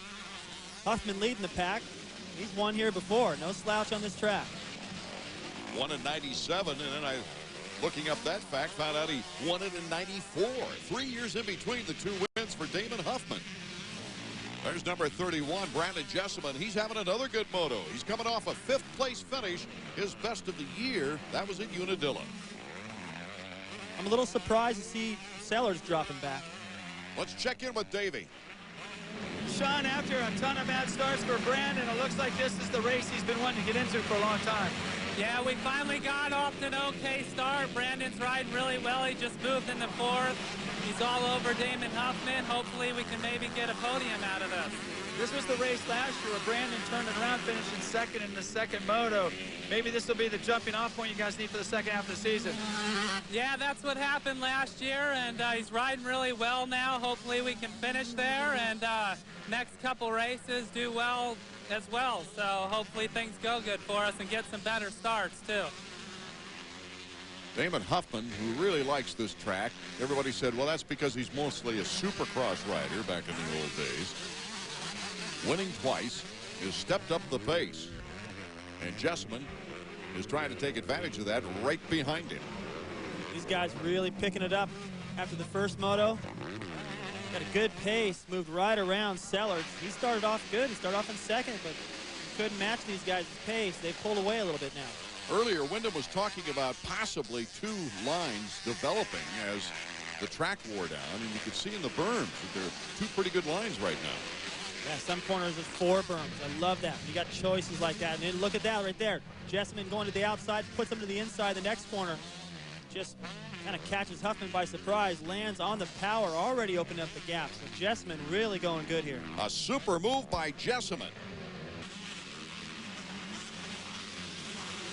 Huffman leading the pack. He's won here before. No slouch on this track. Won in 97, and then looking up that fact, found out he won it in 94. 3 years in between the two wins for Damon Huffman. There's number 31, Brandon Jessamine. He's having another good moto. He's coming off a 5th place finish, his best of the year. That was at Unadilla. I'm a little surprised to see Sellers dropping back. Let's check in with Davey. Sean, after a ton of bad starts for Brandon, it looks like this is the race he's been wanting to get into for a long time. Yeah, we finally got off to an okay start. Brandon's riding really well. He just moved in the 4th. He's all over Damon Huffman. Hopefully we can maybe get a podium out of this. This was the race last year where Brandon turned it around, finishing second in the second moto. Maybe this will be the jumping off point you guys need for the second half of the season. Yeah, that's what happened last year, and he's riding really well now. Hopefully we can finish there, and next couple races do well as well. So hopefully things go good for us and get some better starts too. Damon Huffman, who really likes this track. Everybody said, well, that's because he's mostly a supercross rider back in the old days. Winning twice, has stepped up the pace. And Jessamine is trying to take advantage of that right behind him. These guys really picking it up after the first moto. Got a good pace, moved right around Sellers. He started off good. He started off in second, but couldn't match these guys' pace. They pulled away a little bit now. Earlier, Wyndham was talking about possibly 2 lines developing as the track wore down, and you could see in the berms that there are 2 pretty good lines right now. Yeah, some corners with 4 berms. I love that. You got choices like that. And then look at that right there. Jessamine going to the outside, puts him to the inside the next corner. Just kind of catches Huffman by surprise, lands on the power, already opened up the gap. So Jessamine really going good here. A super move by Jessamine.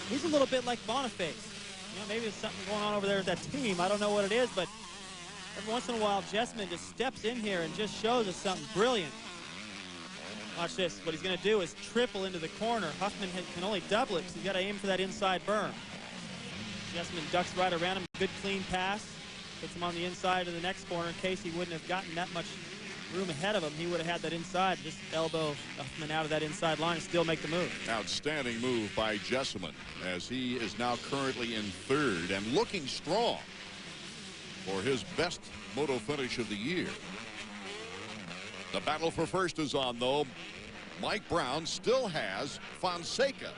He's a little bit like Boniface. You know, maybe there's something going on over there with that team. I don't know what it is, but every once in a while, Jessamine just steps in here and just shows us something brilliant. Watch this. What he's going to do is triple into the corner. Huffman can only double it because he's got to aim for that inside berm. Jessamine ducks right around him. Good clean pass. Puts him on the inside of the next corner in case he wouldn't have gotten that much room ahead of him. He would have had that inside. Just elbow Huffman out of that inside line and still make the move. Outstanding move by Jessamine as he is now currently in 3rd and looking strong for his best moto finish of the year. The battle for first is on, though. Mike Brown still has Fonseca.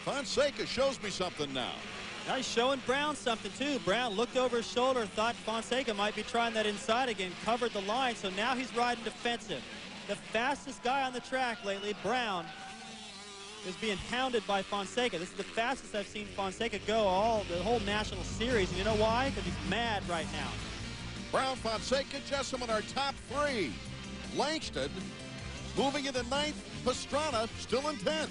Fonseca shows me something now. Now he's showing Brown something, too. Brown looked over his shoulder, thought Fonseca might be trying that inside again, covered the line, so now he's riding defensive. The fastest guy on the track lately, Brown, is being hounded by Fonseca. This is the fastest I've seen Fonseca go the whole national series, and you know why? Because he's mad right now. Brown, Fonseca, Jessamine are top 3. Langston moving into 9th. Pastrana still in 10th.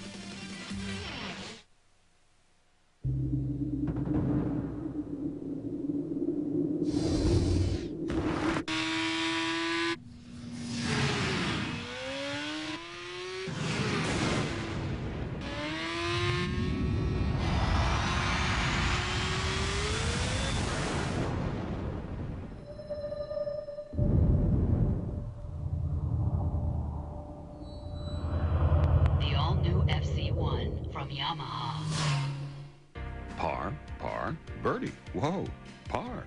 1 from Yamaha. Par, birdie. Whoa, par.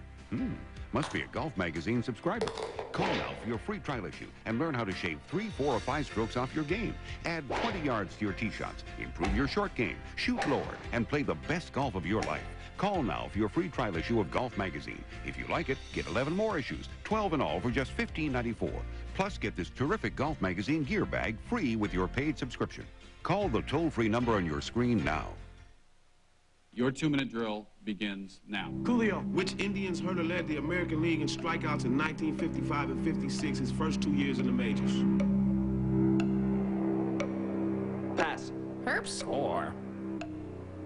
Must be a Golf Magazine subscriber. Call now for your free trial issue and learn how to shave 3, 4, or 5 strokes off your game. Add 20 yards to your tee shots, improve your short game, shoot lower, and play the best golf of your life. Call now for your free trial issue of Golf Magazine. If you like it, get 11 more issues, 12 in all for just $15.94. Plus, get this terrific Golf Magazine gear bag free with your paid subscription. Call the toll-free number on your screen now. Your 2-minute drill begins now. Coolio. Which Indians hurler led the American League in strikeouts in 1955 and 56, his first 2 years in the majors? Pass. Herb Score.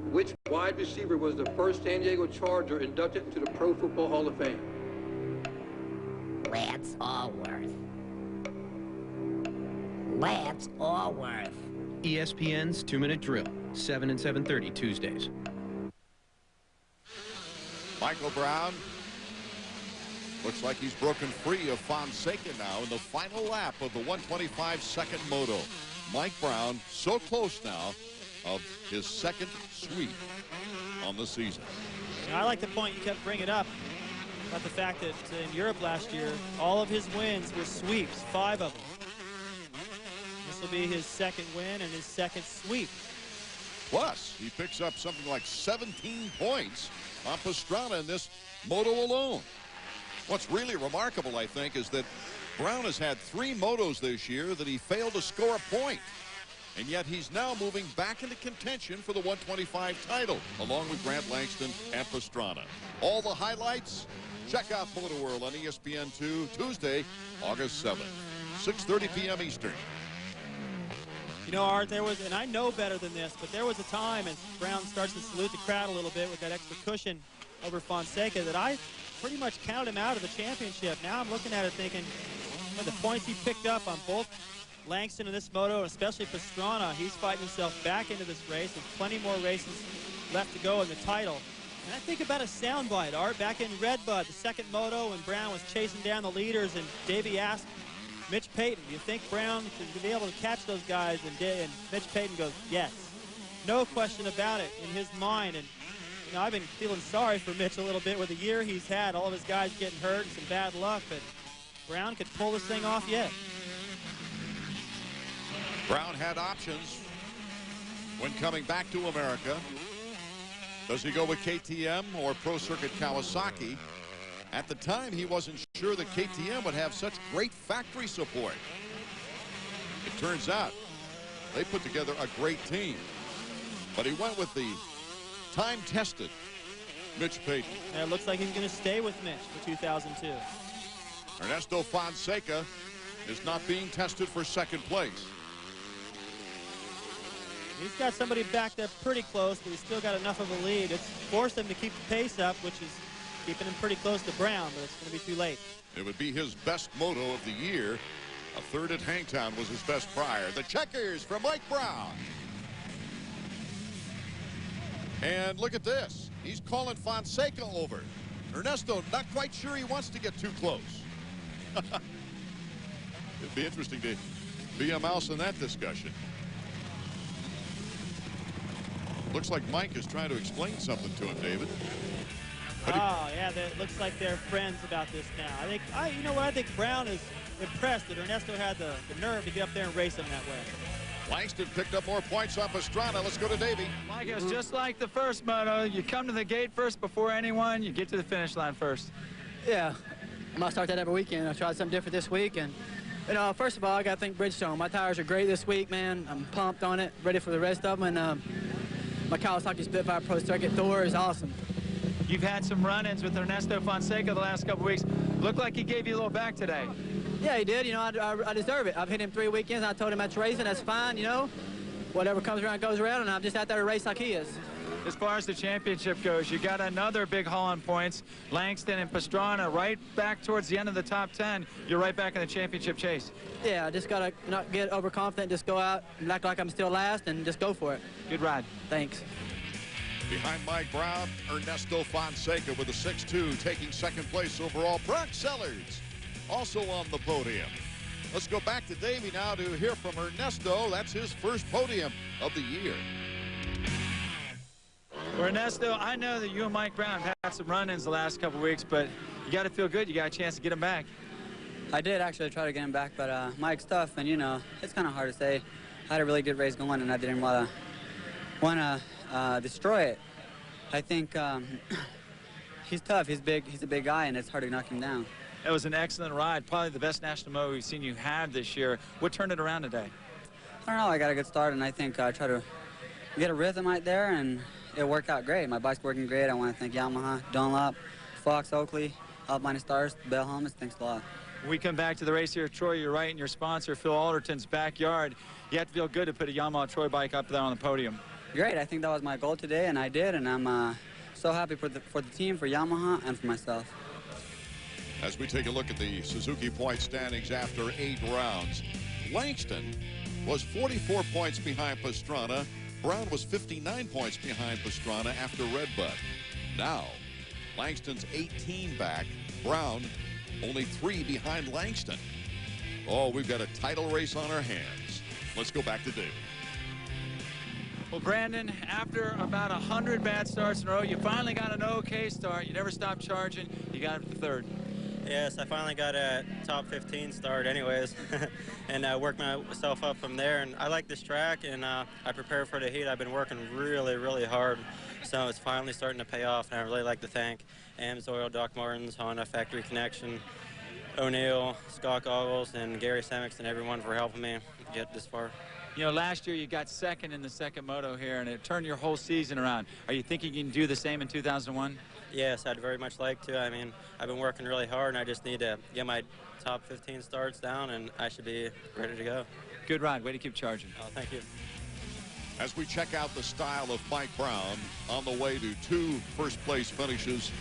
Which wide receiver was the first San Diego Charger inducted into the Pro Football Hall of Fame? Lance Allworth. Lance Allworth. ESPN's 2-minute drill, 7 and 7:30 Tuesdays. Michael Brown looks like he's broken free of Fonseca now in the final lap of the 125 second moto. Mike Brown so close now of his second sweep on the season. I like the point you kept bringing up about the fact that in Europe last year, all of his wins were sweeps, 5 of them. This will be his second win and his second sweep. Plus, he picks up something like 17 points on Pastrana in this moto alone. What's really remarkable, I think, is that Brown has had 3 motos this year that he failed to score a point. And yet he's now moving back into contention for the 125 title, along with Grant Langston and Pastrana. All the highlights, check out Moto World on ESPN2 Tuesday, August 7th, 6:30 p.m. Eastern. You know, Art, there was, and I know better than this, but there was a time as Brown starts to salute the crowd a little bit with that extra cushion over Fonseca that I pretty much counted him out of the championship. Now I'm looking at it thinking, well, the points he picked up on both Langston in this moto, and especially Pastrana, he's fighting himself back into this race. There's plenty more races left to go in the title. And I think about a soundbite, Art, back in Redbud, the second moto, when Brown was chasing down the leaders, and Davey asked Mitch Payton, do you think Brown could be able to catch those guys? And Mitch Payton goes, yes. No question about it in his mind. And you know, I've been feeling sorry for Mitch a little bit with the year he's had. All of his guys getting hurt and some bad luck, but Brown could pull this thing off yet. Brown had options when coming back to America. Does he go with KTM or Pro Circuit Kawasaki? At the time, he wasn't sure that KTM would have such great factory support. It turns out they put together a great team. But he went with the time-tested Mitch Payton. And it looks like he's going to stay with Mitch for 2002. Ernesto Fonseca is not being tested for second place. He's got somebody backed up pretty close, but he's still got enough of a lead. It's forced him to keep the pace up, which is keeping him pretty close to Brown, but it's going to be too late. It would be his best moto of the year. A third at Hangtown was his best prior. The checkers from Mike Brown. And look at this. He's calling Fonseca over. Ernesto not quite sure he wants to get too close. It'd be interesting to be a mouse in that discussion. Looks like Mike is trying to explain something to him, David. Yeah, it looks like they're friends about this now. You know what? I think Brown is impressed that Ernesto had the nerve to get up there and race him that way. Langston picked up more points on Pastrana. Let's go to Davey. Mike, it was just like the first moto. You come to the gate first before anyone. You get to the finish line first. Yeah, I'm going to start that every weekend. I tried something different this week. And, you know, first of all, I got to thank Bridgestone. My tires are great this week, man. I'm pumped on it, ready for the rest of them. And my Kawasaki Spitfire Pro Circuit Thor is awesome. You've had some run-ins with Ernesto Fonseca the last couple weeks. Looked like he gave you a little back today. Yeah, he did. You know, I deserve it. I've hit him 3 weekends. I told him that's racing. That's fine, you know. Whatever comes around goes around, and I'm just out there to race like he is. As far as the championship goes, you got another big haul on points. Langston and Pastrana right back towards the end of the top 10. You're right back in the championship chase. Yeah, I just got to not get overconfident, just go out and act like I'm still last and just go for it. Good ride. Thanks. Behind Mike Brown, Ernesto Fonseca with a 6-2, taking second place overall. Brock Sellers also on the podium. Let's go back to Davey now to hear from Ernesto. That's his first podium of the year. Well, Ernesto, I know that you and Mike Brown have had some run-ins the last couple of weeks, but you got to feel good. You got a chance to get him back. I did actually try to get him back, but Mike's tough, and, you know, it's kind of hard to say. I had a really good race going, and I didn't want to destroy it. I think he's tough. He's big. He's a big guy, and it's hard to knock him down. It was an excellent ride, probably the best national moto we've seen you have this year. What turned it around today? I don't know. I got a good start, and I think I tried to get a rhythm right there, and it worked out great. My bike's working great. I want to thank Yamaha, Dunlop, Fox, Oakley, Alpine Stars, Bell Helmets. Thanks a lot. When we come back to the race here at Troy, you're right in your sponsor, Phil Alderton's backyard. You have to feel good to put a Yamaha Troy bike up there on the podium. Great. I think that was my goal today, and I did, and I'm so happy for the team, for Yamaha, and for myself. As we take a look at the Suzuki point standings after 8 rounds, Langston was 44 points behind Pastrana. Brown was 59 points behind Pastrana after Redbud. Now, Langston's 18 back. Brown only 3 behind Langston. Oh, we've got a title race on our hands. Let's go back to David. Well, Brandon, after about 100 bad starts in a row, you finally got an okay start. You never stopped charging. You got it for third. Yes, I finally got a top 15 start anyways, and I worked myself up from there. And I like this track, and I prepare for the heat. I've been working really, really hard, so it's finally starting to pay off. And I really like to thank AMSOIL, Doc Martens, Honda Factory Connection, O'Neill, Scott Goggles, and Gary Semix, and everyone for helping me get this far. You know, last year you got second in the second moto here, and it turned your whole season around. Are you thinking you can do the same in 2001? Yes, I'd very much like to. I mean, I've been working really hard, and I just need to get my top 15 starts down, and I should be ready to go. Good ride. Way to keep charging. Oh, thank you. As we check out the style of Mike Brown on the way to 2 first-place finishes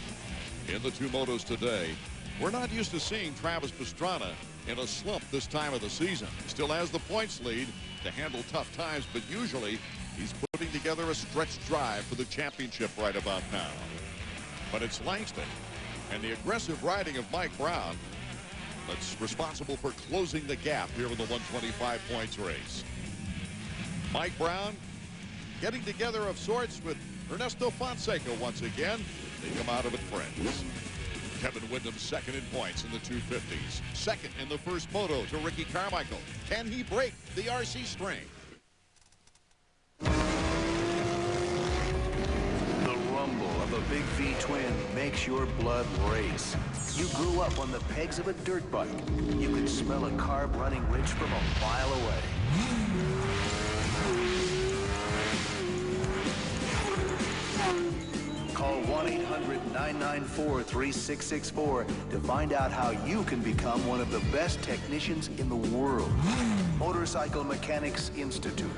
in the 2 motos today, we're not used to seeing Travis Pastrana in a slump this time of the season. He still has the points lead to handle tough times, but usually he's putting together a stretch drive for the championship right about now. But it's Langston and the aggressive riding of Mike Brown that's responsible for closing the gap here in the 125 points race. Mike Brown getting together of sorts with Ernesto Fonseca once again. They come out of it friends. Kevin Windham second in points in the 250s. Second in the first moto to Ricky Carmichael. Can he break the RC string? The rumble of a big V twin makes your blood race. You grew up on the pegs of a dirt bike. You could smell a carb running rich from a mile away. Call 1-800-994-3664 to find out how you can become one of the best technicians in the world. Motorcycle Mechanics Institute.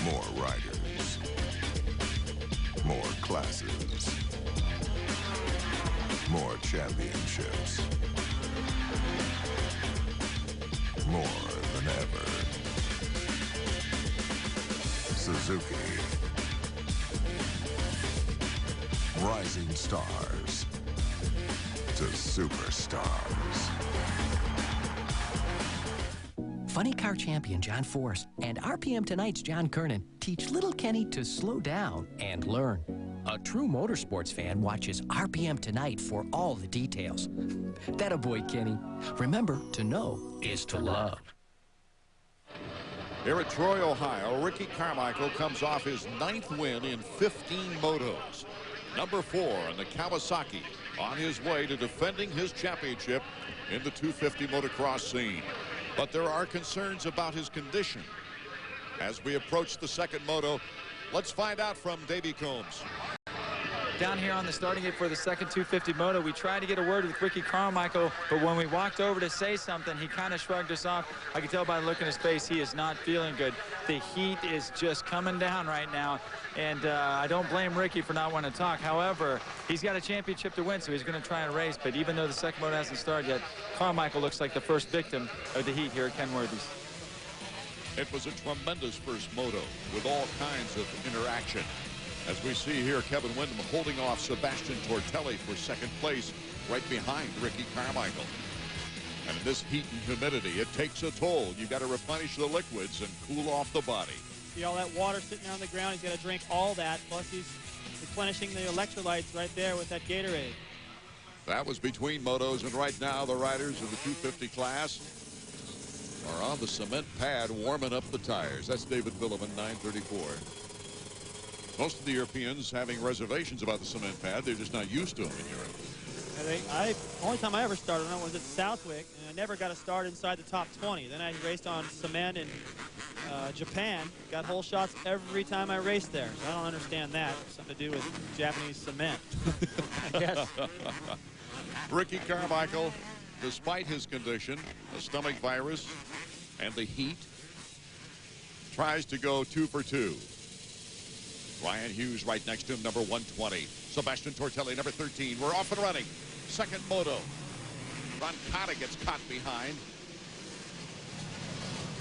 More riders. More classes. More championships. More than ever. Suzuki. Rising stars to superstars. Funny Car Champion John Force and RPM Tonight's John Kernan teach little Kenny to slow down and learn. A true motorsports fan watches RPM Tonight for all the details. That a boy, Kenny. Remember, to know is to love. Here at Troy, Ohio, Ricky Carmichael comes off his 9th win in 15 motos. Number 4 in the Kawasaki, on his way to defending his championship in the 250 motocross scene. But there are concerns about his condition. As we approach the second moto, let's find out from Davey Combs. Down here on the starting gate for the second 250 moto, we tried to get a word with Ricky Carmichael, but when we walked over to say something, he kind of shrugged us off. I could tell by the look in his face he is not feeling good. The heat is just coming down right now, and I don't blame Ricky for not wanting to talk. However, he's got a championship to win, so he's going to try and race, but even though the second moto hasn't started yet, Carmichael looks like the first victim of the heat here at Kenworthy's. It was a tremendous first moto with all kinds of interaction. As we see here, Kevin Windham holding off Sebastian Tortelli for second place right behind Ricky Carmichael. And in this heat and humidity, it takes a toll. You've got to replenish the liquids and cool off the body. See all that water sitting on the ground? He's got to drink all that. Plus, he's replenishing the electrolytes right there with that Gatorade. That was between motos, and right now the riders of the 250 class are on the cement pad warming up the tires. That's David Villeman, 934. Most of the Europeans having reservations about the cement pad. They're just not used to them in Europe. Only time I ever started on it was at Southwick, and I never got a start inside the top 20. Then I raced on cement in Japan. Got hole shots every time I raced there. So I don't understand that. Something to do with Japanese cement, I guess. Ricky Carmichael, despite his condition, a stomach virus, and the heat, tries to go 2 for 2. Ryan Hughes right next to him, number 120. Sebastian Tortelli, number 13. We're off and running. Second moto. Roncada gets caught behind.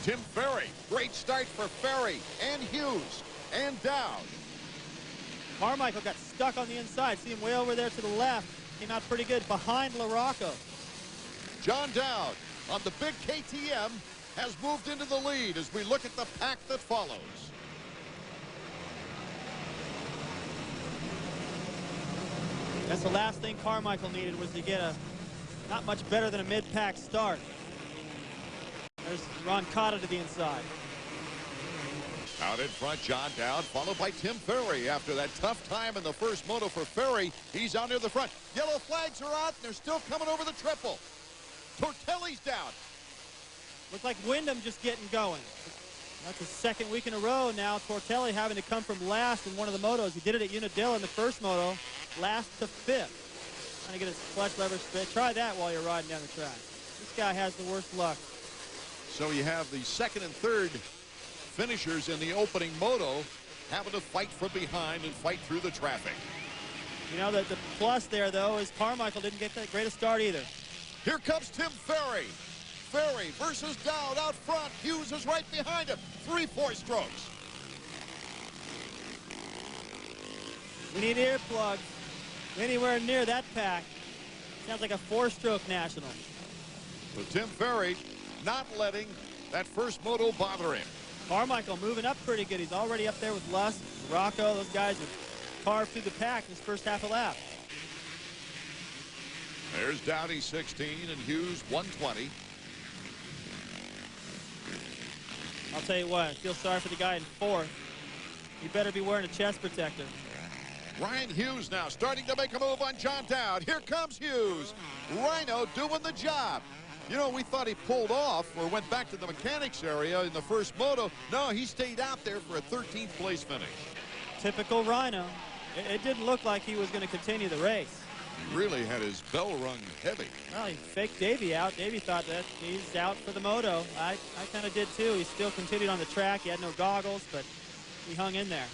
Tim Ferry. Great start for Ferry and Hughes and Dowd. Carmichael got stuck on the inside. See him way over there to the left. Came out pretty good behind LaRocco. John Dowd on the big KTM has moved into the lead as we look at the pack that follows. That's the last thing Carmichael needed, was to get a not much better than a mid-pack start. There's Roncada to the inside. Out in front, John Dowd, followed by Tim Ferry. After that tough time in the first moto for Ferry, he's out near the front. Yellow flags are out, and they're still coming over the triple. Tortelli's down. Looks like Wyndham just getting going. That's the second week in a row now. Tortelli having to come from last in one of the motos. He did it at Unadilla in the first moto, last to 5th. Trying to get his clutch lever spit. Try that while you're riding down the track. This guy has the worst luck. So you have the second and third finishers in the opening moto having to fight from behind and fight through the traffic. You know, the plus there, though, is Carmichael didn't get that great a start either. Here comes Tim Ferry. Ferry versus Dowd out front. Hughes is right behind him. 3-4 strokes. We need earplugs anywhere near that pack. Sounds like a 4-stroke national. So Tim Ferry not letting that first moto bother him. Carmichael moving up pretty good. He's already up there with Lusk, Rocco. Those guys have carved through the pack in his first half a lap. There's Dowdy 16 and Hughes 120. I'll tell you what, I feel sorry for the guy in 4th. He better be wearing a chest protector. Ryan Hughes now starting to make a move on John Dowd. Here comes Hughes. Rhino doing the job. You know, we thought he pulled off or went back to the mechanics area in the first moto. No, he stayed out there for a 13th place finish. Typical Rhino. It didn't look like he was going to continue the race. He really had his bell rung heavy. Well, he faked Davey out. Davey thought that he's out for the moto. I kind of did too. He still continued on the track. He had no goggles, but he hung in there.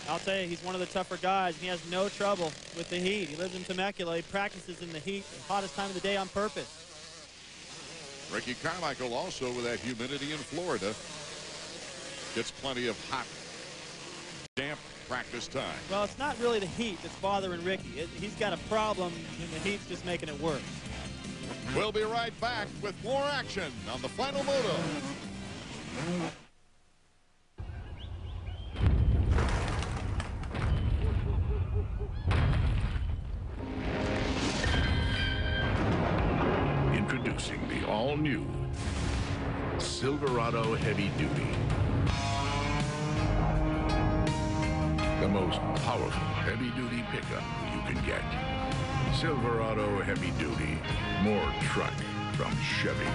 I'll tell you, he's one of the tougher guys. He has no trouble with the heat. He lives in Temecula. He practices in the heat, the hottest time of the day on purpose. Ricky Carmichael also with that humidity in Florida gets plenty of hot, damp practice time. Well, it's not really the heat that's bothering Ricky. He's got a problem, and the heat's just making it worse. We'll be right back with more action on the final moto. Introducing the all-new Silverado Heavy Duty. The most powerful heavy-duty pickup you can get. Silverado Heavy Duty. More truck from Chevy.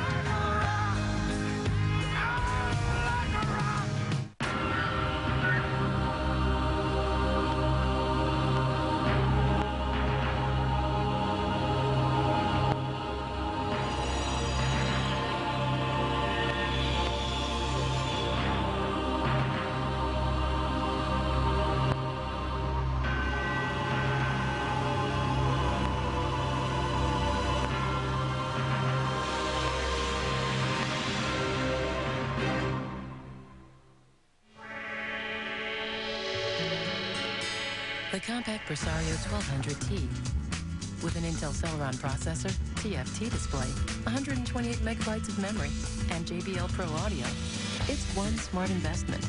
The compact Presario 1200T. With an Intel Celeron processor, TFT display, 128 megabytes of memory, and JBL Pro audio, it's one smart investment.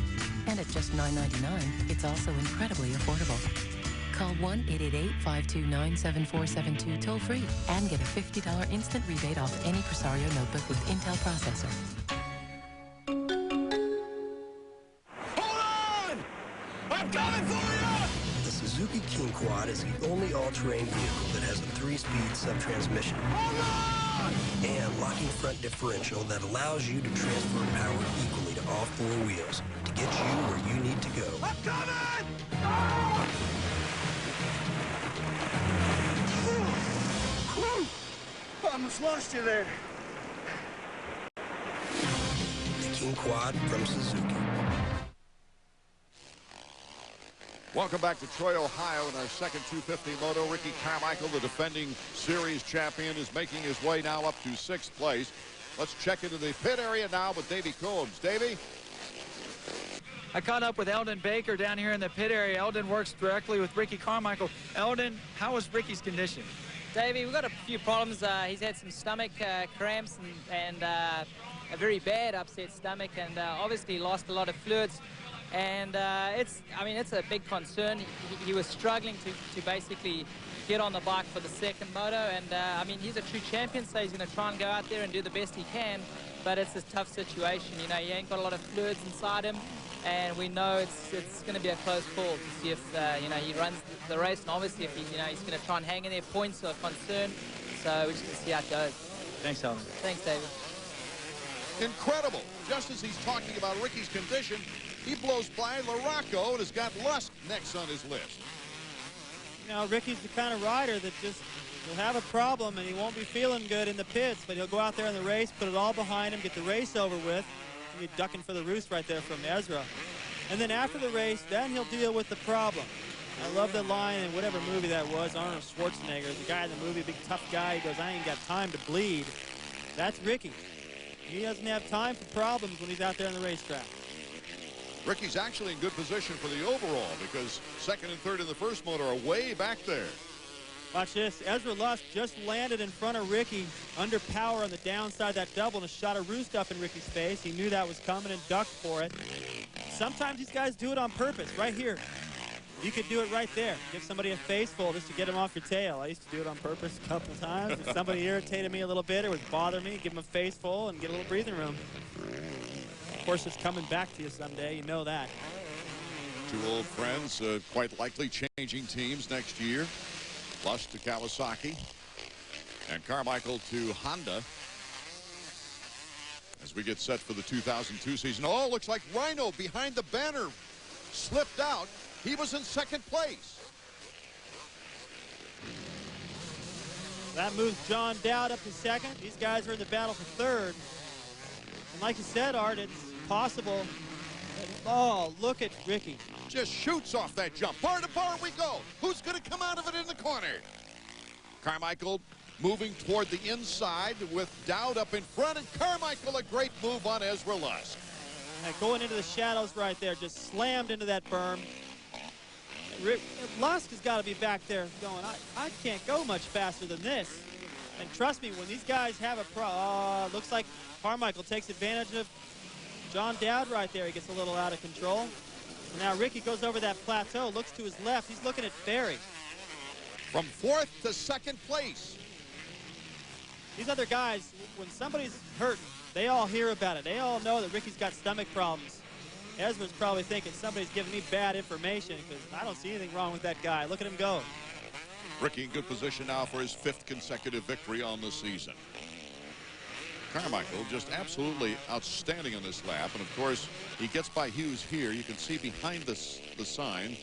And at just $9.99, it's also incredibly affordable. Call 1-888-529-7472 toll-free and get a $50 instant rebate off any Presario notebook with Intel processor. Hold on! I'm coming for you! The Suzuki King Quad is the only all-terrain vehicle that has a 3-speed sub-transmission. Hold on! And locking front differential that allows you to transfer power equally to all 4 wheels to get you where you need to go. I'm coming! Ah! I almost lost you there. The King Quad from Suzuki. Welcome back to Troy, Ohio in our second 250 moto. Ricky Carmichael, the defending series champion, is making his way now up to 6th place. Let's check into the pit area now with Davey Combs. Davey? I caught up with Eldon Baker down here in the pit area. Eldon works directly with Ricky Carmichael. Eldon, how is Ricky's condition? Davey, we've got a few problems. He's had some stomach cramps and a very bad upset stomach, and obviously lost a lot of fluids. And it's a big concern. He was struggling to basically get on the bike for the second moto, and I mean, he's a true champion, so he's going to try and go out there and do the best he can, but it's a tough situation. You know, he ain't got a lot of fluids inside him, and we know it's going to be a close call to see if you know, he runs the race, and obviously if he's going to try and hang in there. Points are a concern, so we're just going to see how it goes. Thanks, Eldon. Thanks, David. Incredible. Just as he's talking about Ricky's condition, he blows by LaRocco and has got Lusk next on his list. You know, Ricky's the kind of rider that just will have a problem and he won't be feeling good in the pits, but he'll go out there in the race, put it all behind him, get the race over with. He'll be ducking for the roost right there from Ezra. And then after the race, then he'll deal with the problem. I love the line in whatever movie that was, Arnold Schwarzenegger, the guy in the movie, big tough guy, he goes, I ain't got time to bleed. That's Ricky. He doesn't have time for problems when he's out there on the racetrack. Ricky's actually in good position for the overall because second and third in the first moto are way back there. Watch this. Ezra Lusk just landed in front of Ricky under power on the downside of that double and shot a roost up in Ricky's face. He knew that was coming and ducked for it. Sometimes these guys do it on purpose, right here. You could do it right there. Give somebody a face full just to get them off your tail. I used to do it on purpose a couple times. If somebody irritated me a little bit or was bothering me, give them a face full and get a little breathing room. Of course, it's coming back to you someday. You know that. Two old friends, quite likely changing teams next year. Lusk to Kawasaki and Carmichael to Honda as we get set for the 2002 season. Oh, looks like Rhino behind the banner slipped out. He was in second place. That moves John Dowd up to second. These guys are in the battle for third. And like you said, Art, it's possible. Oh, look at Ricky. Just shoots off that jump. Bar to bar we go. Who's going to come out of it in the corner? Carmichael moving toward the inside with Dowd up in front, and Carmichael a great move on Ezra Lusk. And going into the shadows right there, just slammed into that berm. Lusk has got to be back there going, I can't go much faster than this. And trust me, when these guys have a looks like Carmichael takes advantage of John Dowd right there. He gets a little out of control. And now Ricky goes over that plateau, looks to his left. He's looking at Ferry. From fourth to second place. These other guys, when somebody's hurt, they all hear about it. They all know that Ricky's got stomach problems. Ezra's probably thinking somebody's giving me bad information because I don't see anything wrong with that guy. Look at him go. Ricky in good position now for his 5th consecutive victory on the season. Carmichael just absolutely outstanding on this lap. And of course, he gets by Hughes here. You can see behind the sign,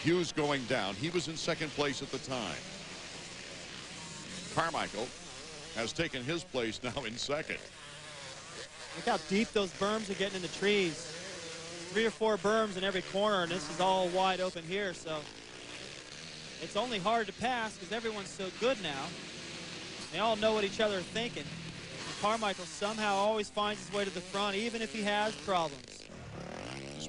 Hughes going down. He was in second place at the time. Carmichael has taken his place now in second. Look how deep those berms are getting in the trees. 3 or 4 berms in every corner, and this is all wide open here, so it's only hard to pass because everyone's so good now. They all know what each other are thinking. And Carmichael somehow always finds his way to the front, even if he has problems.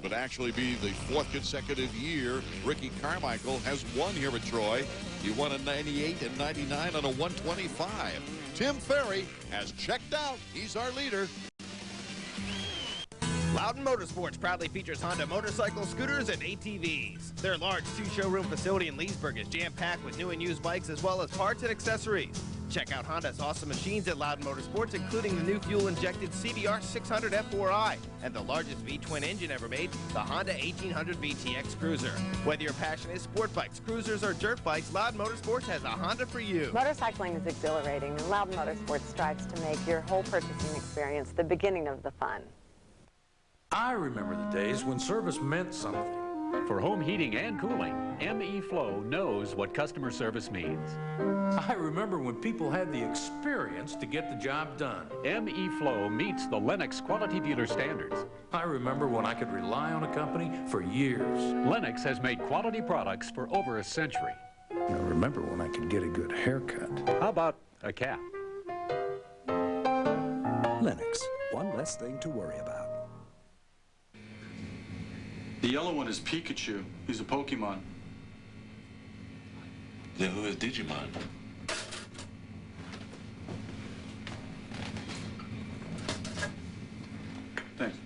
would actually be the 4th consecutive year Ricky Carmichael has won here at Troy. He won in 98 and 99 on a 125. Tim Ferry has checked out. He's our leader. Loudon Motorsports proudly features Honda motorcycles, scooters, and ATVs. Their large 2-showroom facility in Leesburg is jam-packed with new and used bikes as well as parts and accessories. Check out Honda's awesome machines at Loudon Motorsports, including the new fuel-injected CBR 600 F4i and the largest V-twin engine ever made, the Honda 1800 VTX Cruiser. Whether your passion is sport bikes, cruisers, or dirt bikes, Loudon Motorsports has a Honda for you. Motorcycling is exhilarating, and Loudon Motorsports strives to make your whole purchasing experience the beginning of the fun. I remember the days when service meant something. For home heating and cooling, ME Flow knows what customer service means. I remember when people had the experience to get the job done. ME Flow meets the Lennox quality dealer standards. I remember when I could rely on a company for years. Lennox has made quality products for over a century. I remember when I could get a good haircut. How about a cap? Lennox, one less thing to worry about. The yellow one is Pikachu. He's a Pokemon. Then who is Digimon? Thanks.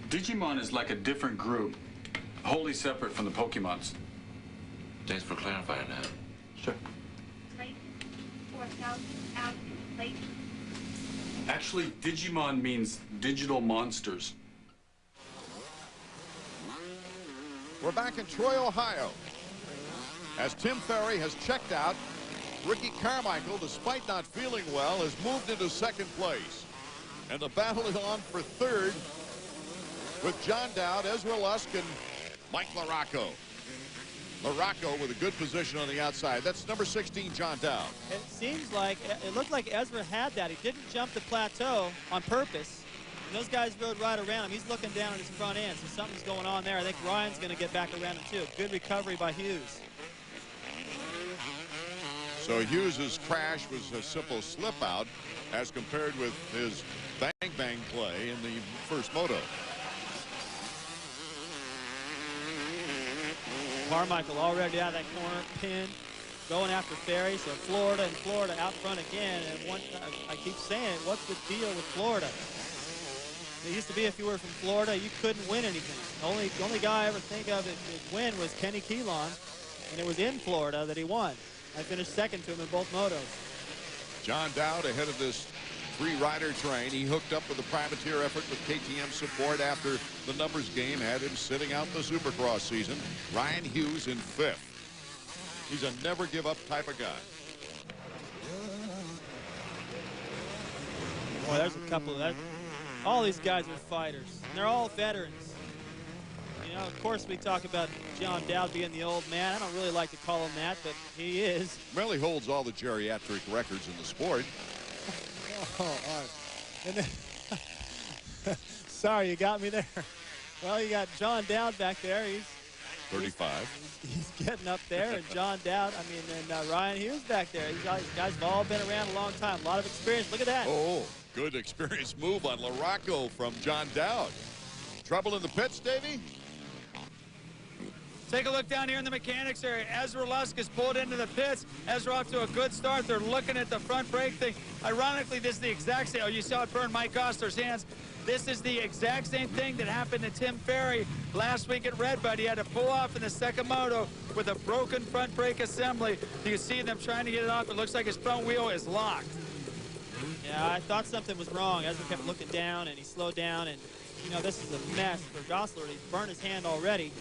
Digimon is like a different group, wholly separate from the Pokemons. Thanks for clarifying that. Sure. Actually, Digimon means digital monsters. We're back in Troy, Ohio. As Tim Ferry has checked out, Ricky Carmichael, despite not feeling well, has moved into 2nd place. And the battle is on for 3rd with John Dowd, Ezra Lusk, and Mike LaRocco. LaRocco with a good position on the outside. That's number 16, John Dowd. It seems like, it looked like Ezra had that. He didn't jump the plateau on purpose. Those guys rode right around him. He's looking down at his front end, so something's going on there. I think Ryan's going to get back around him, too. Good recovery by Hughes. So Hughes' crash was a simple slip out as compared with his bang-bang play in the first moto. Carmichael already out of that corner, pinned, going after Ferry. So Florida and Florida out front again. And I keep saying, what's the deal with Florida? It used to be if you were from Florida, you couldn't win anything. The only guy I ever think of that could win was Kenny Keelan, and it was in Florida that he won. I finished 2nd to him in both motos. John Dowd ahead of this 3-rider train. He hooked up with a privateer effort with KTM support after the numbers game had him sitting out the Supercross season. Ryan Hughes in 5th. He's a never-give-up type of guy. Boy, there's a couple of that. All these guys are fighters, and they're all veterans. You know, of course, we talk about John Dowd being the old man. I don't really like to call him that, but he is. Well, he holds all the geriatric records in the sport. Oh, all right. And then, sorry, you got me there. Well, you got John Dowd back there. He's 35. He's getting up there, and John Dowd, and Ryan Hughes back there. These guys have all been around a long time. A lot of experience. Look at that. Oh, good experience move on LaRocco from John Dowd. Trouble in the pits, Davey? Take a look down here in the mechanics area. Ezra Lusk is pulled into the pits. Ezra off to a good start. They're looking at the front brake thing. Ironically, this is the exact same. Oh, you saw it burn Mike Oster's hands. This is the exact same thing that happened to Tim Ferry last week at Redbud. He had to pull off in the 2nd moto with a broken front brake assembly. You can see them trying to get it off. It looks like his front wheel is locked. Yeah, I thought something was wrong. Ezra kept looking down, and he slowed down, and, you know, this is a mess for Gosler. He's burned his hand already.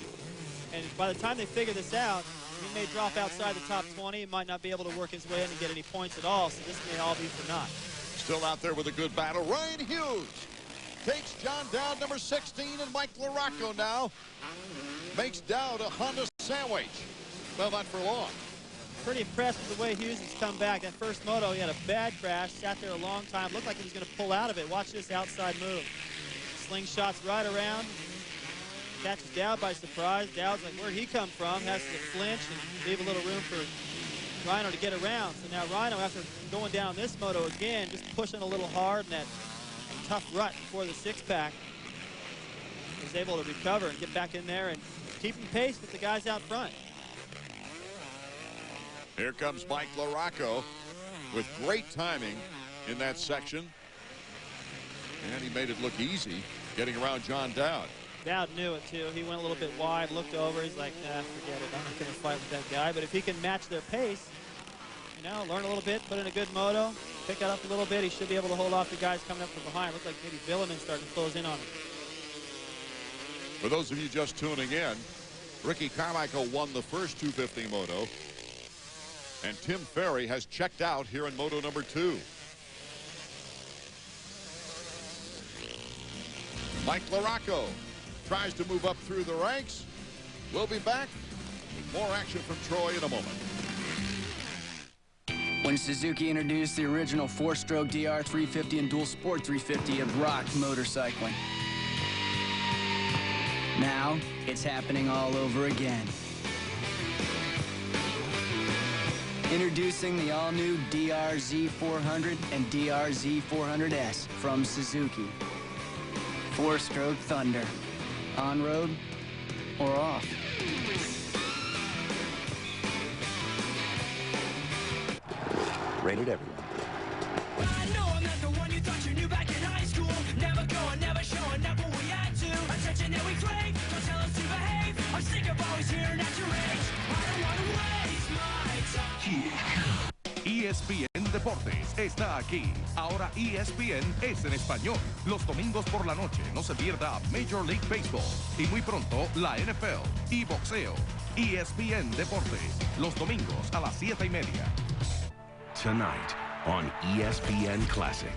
And by the time they figure this out, he may drop outside the top 20. He might not be able to work his way in and get any points at all, so this may all be for naught. Still out there with a good battle. Ryan Hughes takes John Dowd, number 16, and Mike LaRocco now makes Dowd a Honda sandwich. Well, not for long. Pretty impressed with the way Hughes has come back. That first moto, he had a bad crash, sat there a long time, looked like he was going to pull out of it. Watch this outside move. Slingshots right around. Catches Dowd by surprise. Dowd's like, where'd he come from? Has to flinch and leave a little room for Rhino to get around. So now Rhino, after going down this moto again, just pushing a little hard in that tough rut before the 6-pack. was able to recover and get back in there and keep him pace with the guys out front. Here comes Mike LaRocco with great timing in that section. And he made it look easy getting around John Dowd. Dowd knew it too. He went a little bit wide, looked over. He's like, nah, forget it. I'm not going to fight with that guy. But if he can match their pace, you know, learn a little bit, put in a good moto, pick it up a little bit, he should be able to hold off the guys coming up from behind. Looks like maybe Billiman's starting to close in on him. For those of you just tuning in, Ricky Carmichael won the first 250 moto. And Tim Ferry has checked out here in moto number 2. Mike LaRocco tries to move up through the ranks. We'll be back with more action from Troy in a moment. When Suzuki introduced the original 4-stroke DR 350 and dual sport 350, it rocked motorcycling. Now, it's happening all over again. Introducing the all-new DRZ 400 and DRZ 400S from Suzuki. 4-stroke thunder. On-road or off. Rated everyone. I know I'm not the one you thought you knew back in high school. Never going, never showing up when we had to. Attention that we crave, don't tell us to behave. I'm sick of always hearing at your age. I don't want to waste my time. ESPN Deportes está aquí. Ahora ESPN es en español. Los domingos por la noche no se pierda Major League Baseball y muy pronto la NFL y boxeo. ESPN Deportes, los domingos a las 7:30. Tonight on ESPN Classic,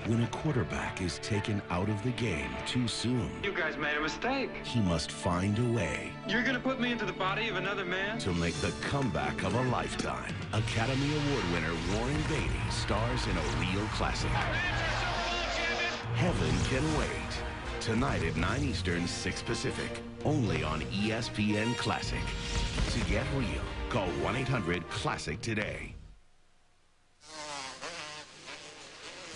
when a quarterback is taken out of the game too soon, You guys made a mistake. he must find a way You're gonna put me into the body of another man? to make the comeback of a lifetime. Academy Award winner Warren Beatty stars in a real classic. Heaven Can Wait. Tonight at 9 Eastern, 6 Pacific. Only on ESPN Classic. To get real, call 1-800-CLASSIC today.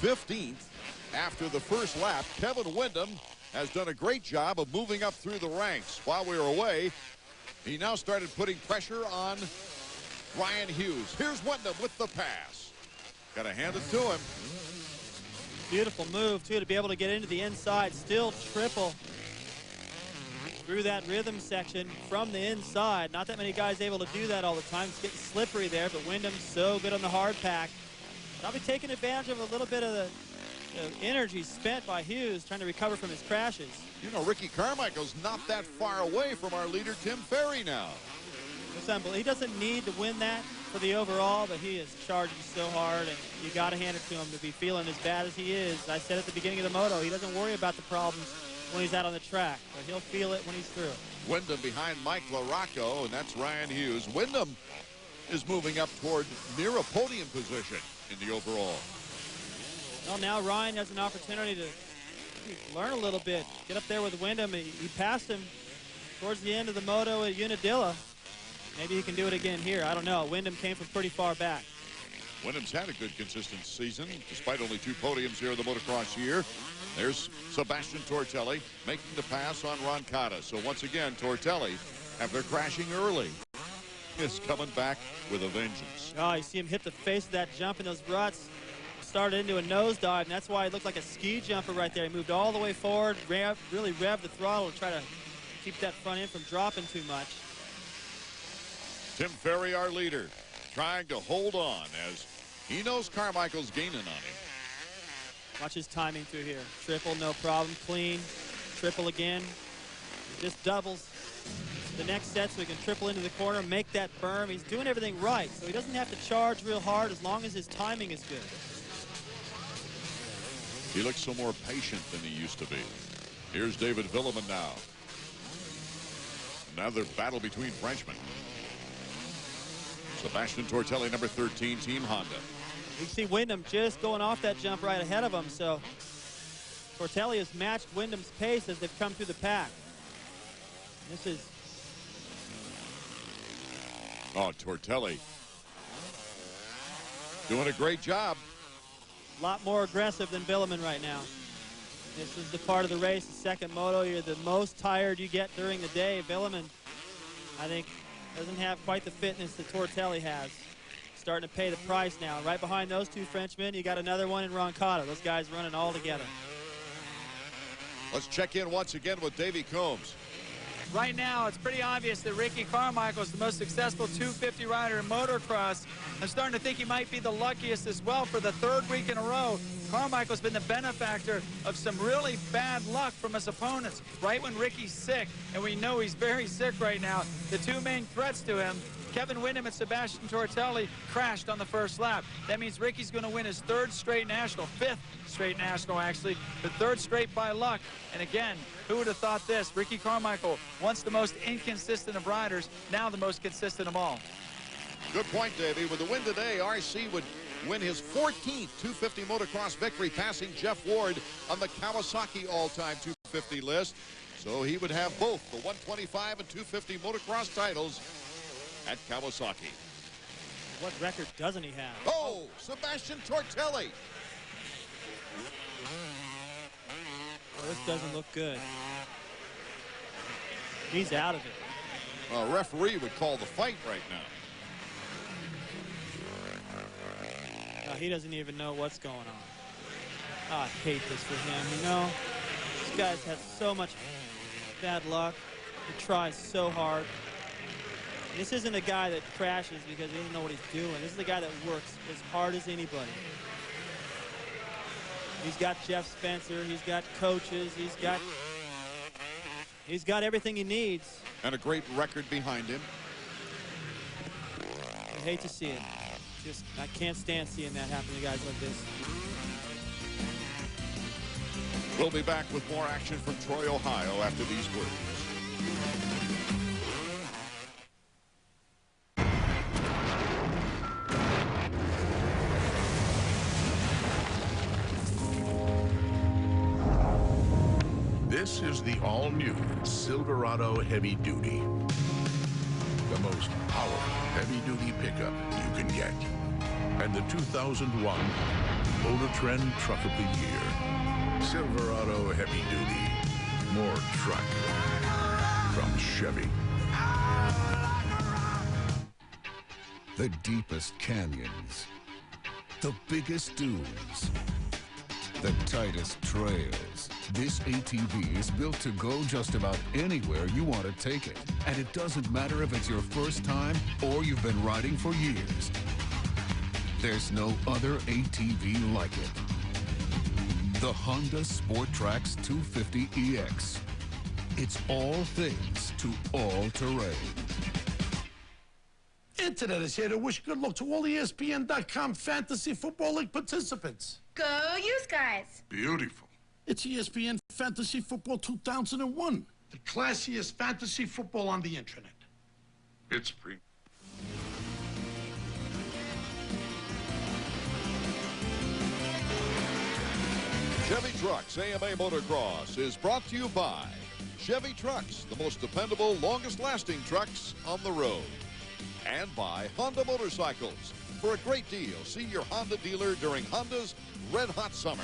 15th after the first lap. Kevin Windham has done a great job of moving up through the ranks. While we were away, he now started putting pressure on Ryan Hughes. Here's Windham with the pass. Got to hand it to him. Beautiful move, too, to be able to get into the inside, still triple through that rhythm section from the inside. Not that many guys able to do that all the time. It's getting slippery there, but Windham's so good on the hard pack. I'll be taking advantage of a little bit of the energy spent by Hughes trying to recover from his crashes. You know, Ricky Carmichael's not that far away from our leader, Tim Ferry, now. It's unbelievable. He doesn't need to win that for the overall, but he is charging so hard, and you got to hand it to him to be feeling as bad as he is. I said at the beginning of the moto, he doesn't worry about the problems when he's out on the track, but he'll feel it when he's through. Windham behind Mike LaRocco, and that's Ryan Hughes. Windham is moving up toward near a podium position in the overall. Well, now Ryan has an opportunity to learn a little bit. Get up there with Windham. He passed him towards the end of the moto at Unadilla. Maybe he can do it again here. I don't know. Windham came from pretty far back. Windham's had a good consistent season, despite only 2 podiums here in the motocross year. There's Sebastian Tortelli making the pass on Roncada. So once again, Tortelli, after crashing early, is coming back with a vengeance. Oh, you see him hit the face of that jump in those ruts. Started into a nosedive, and that's why it looked like a ski jumper right there. He moved all the way forward, really revved the throttle to try to keep that front end from dropping too much. Tim Ferry, our leader, trying to hold on as he knows Carmichael's gaining on him. Watch his timing through here. Triple, no problem. Clean. Triple again. Just doubles the next set so he can triple into the corner, make that berm. He's doing everything right, so he doesn't have to charge real hard as long as his timing is good. He looks so more patient than he used to be. Here's David Villeman now. Another battle between Frenchmen. Sebastian Tortelli, number 13, Team Honda. You see Windham just going off that jump right ahead of him, so Tortelli has matched Windham's pace as they've come through the pack. This is... Oh, Tortelli doing a great job. A lot more aggressive than Villeman right now. This is the part of the race, the second moto. You're the most tired you get during the day. Villeman, I think, doesn't have quite the fitness that Tortelli has. Starting to pay the price now. Right behind those two Frenchmen, you got another one in Roncada. Those guys running all together. Let's check in once again with Davey Combs. Right now, it's pretty obvious that Ricky Carmichael is the most successful 250 rider in motocross. I'm starting to think he might be the luckiest as well. For the third week in a row, Carmichael's been the benefactor of some really bad luck from his opponents. Right when Ricky's sick, and we know he's very sick right now, the two main threats to him, Kevin Windham and Sebastian Tortelli, crashed on the first lap. That means Ricky's going to win his third straight national, fifth straight national actually, the third straight by luck. And again, who would have thought this? Ricky Carmichael, once the most inconsistent of riders, now the most consistent of all. Good point, Davey. With the win today, RC would win his 14th 250 motocross victory, passing Jeff Ward on the Kawasaki all-time 250 list. So he would have both the 125 and 250 motocross titles at Kawasaki. What record doesn't he have? Oh, Sebastian Tortelli. Well, this doesn't look good. He's out of it. A referee would call the fight right now. He doesn't even know what's going on. Oh, I hate this for him, you know. This guy's had so much bad luck. He tries so hard. This isn't a guy that crashes because he doesn't know what he's doing. This is a guy that works as hard as anybody. He's got Jeff Spencer. He's got coaches. He's got everything he needs. And a great record behind him. I hate to see it. I can't stand seeing that happen to guys like this. We'll be back with more action from Troy, Ohio after these words. This is the all-new Silverado Heavy Duty. The most powerful heavy-duty pickup you can get. And the 2001 Motor Trend Truck of the Year. Silverado Heavy Duty. More truck from Chevy. The deepest canyons. The biggest dunes. The tightest trails. This ATV is built to go just about anywhere you want to take it. And it doesn't matter if it's your first time or you've been riding for years. There's no other ATV like it. The Honda Sport Trax 250EX. It's all things to all terrain. Internet is here to wish good luck to all ESPN.com Fantasy Football League participants. Go use guys. Beautiful. It's ESPN Fantasy Football 2001, the classiest fantasy football on the internet. It's pre. Chevy Trucks AMA Motocross is brought to you by Chevy Trucks, the most dependable, longest-lasting trucks on the road. And by Honda Motorcycles. For a great deal, see your Honda dealer during Honda's Red Hot Summer.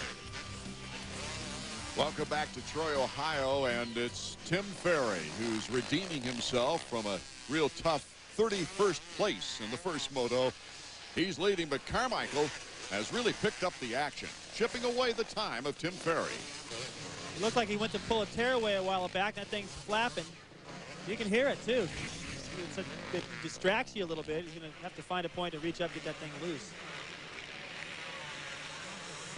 Welcome back to Troy, Ohio, and it's Tim Ferry who's redeeming himself from a real tough 31st place in the first moto. He's leading, but Carmichael has really picked up the action, chipping away the time of Tim Ferry. It looked like he went to pull a tearaway a while back. That thing's flapping. You can hear it, too. It distracts you a little bit. He's going to have to find a point to reach up, get that thing loose.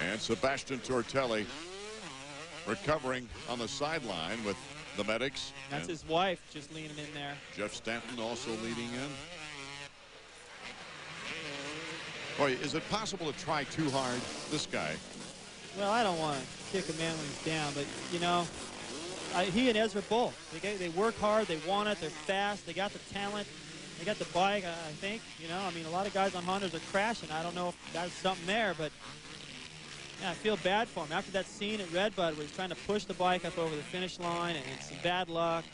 And Sebastian Tortelli recovering on the sideline with the medics. That's his wife just leaning in there. Jeff Stanton also leading in. Boy, is it possible to try too hard? This guy. Well, I don't want to kick a man when he's down, but, you know, he and Ezra both. They work hard. They want it. They're fast. They got the talent. They got the bike, I think. You know, I mean, a lot of guys on Hondas are crashing. I don't know if that's something there, but yeah, I feel bad for him. After that scene at Redbud where he's trying to push the bike up over the finish line and it's some bad luck.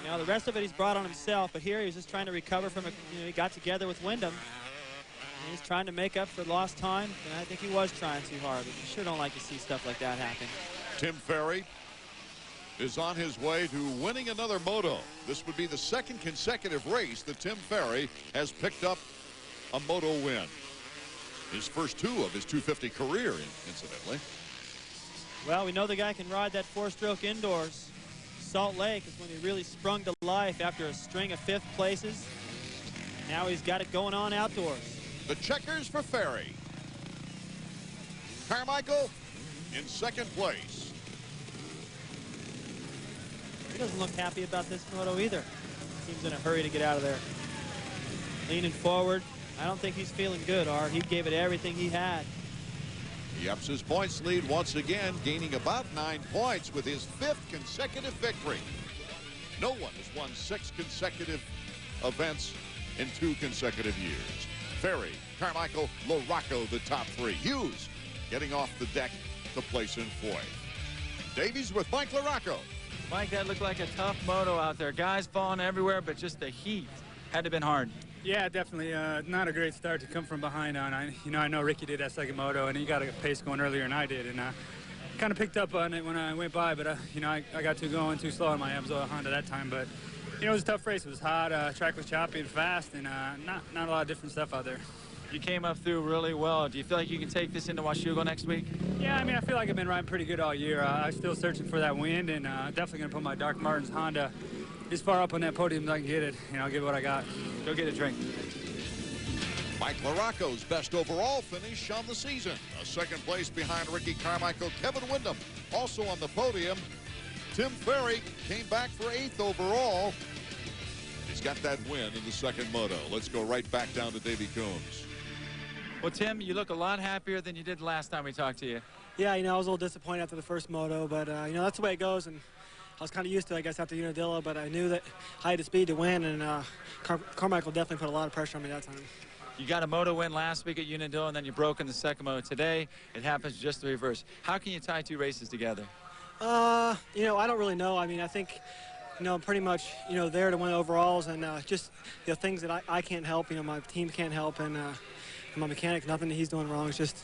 You know, the rest of it he's brought on himself, but here he was just trying to recover from it. You know, he got together with Windham. And he's trying to make up for lost time, and I think he was trying too hard. But you sure don't like to see stuff like that happen. Tim Ferry is on his way to winning another moto. This would be the second consecutive race that Tim Ferry has picked up a moto win. His first two of his 250 career, incidentally. Well, we know the guy can ride that four-stroke indoors. Salt Lake is when he really sprung to life after a string of fifth places. Now he's got it going on outdoors. The checkers for Ferry. Carmichael in second place. He doesn't look happy about this moto either. Seems in a hurry to get out of there. Leaning forward. I don't think he's feeling good, Art. He gave it everything he had. He ups his points lead once again, gaining about 9 points with his 5th consecutive victory. No one has won 6 consecutive events in 2 consecutive years. Ferry, Carmichael, LaRocco, the top 3. Hughes getting off the deck to place in 4th. Davies with Mike LaRocco. Mike, that looked like a tough moto out there. Guys falling everywhere, but just the heat had to have been hard. Yeah, definitely. Not a great start to come from behind on. I know Ricky did that second moto, and he got a pace going earlier than I did, and kind of picked up on it when I went by. But I got too slow on my Amsoil Honda that time. But it was a tough race. It was hot. Track was choppy and fast, and not a lot of different stuff out there. You came up through really well. Do you feel like you can take this into Washougal next week? Yeah, I feel like I've been riding pretty good all year. I'm still searching for that wind, and definitely going to put my Doc Martens Honda as far up on that podium as I can get it. I'll give it what I got. Go get a drink. Mike LaRocco's best overall finish on the season. A second place behind Ricky Carmichael. Kevin Windham also on the podium. Tim Ferry came back for 8th overall. He's got that win in the second moto. Let's go right back down to Davey Coombs. Well, Tim, you look a lot happier than you did last time we talked to you. Yeah, I was a little disappointed after the first moto, but that's the way it goes, and I was kind of used to it, I guess, after Unadilla, but I knew that I had the speed to win, and Carmichael definitely put a lot of pressure on me that time. You got a moto win last week at Unadilla, and then you broke in the second moto today. It happens just the reverse. How can you tie 2 races together? I don't really know. I think, I'm pretty much, there to win overalls, and just things that I can't help, my team can't help, and my mechanic, nothing that he's doing wrong. It's just,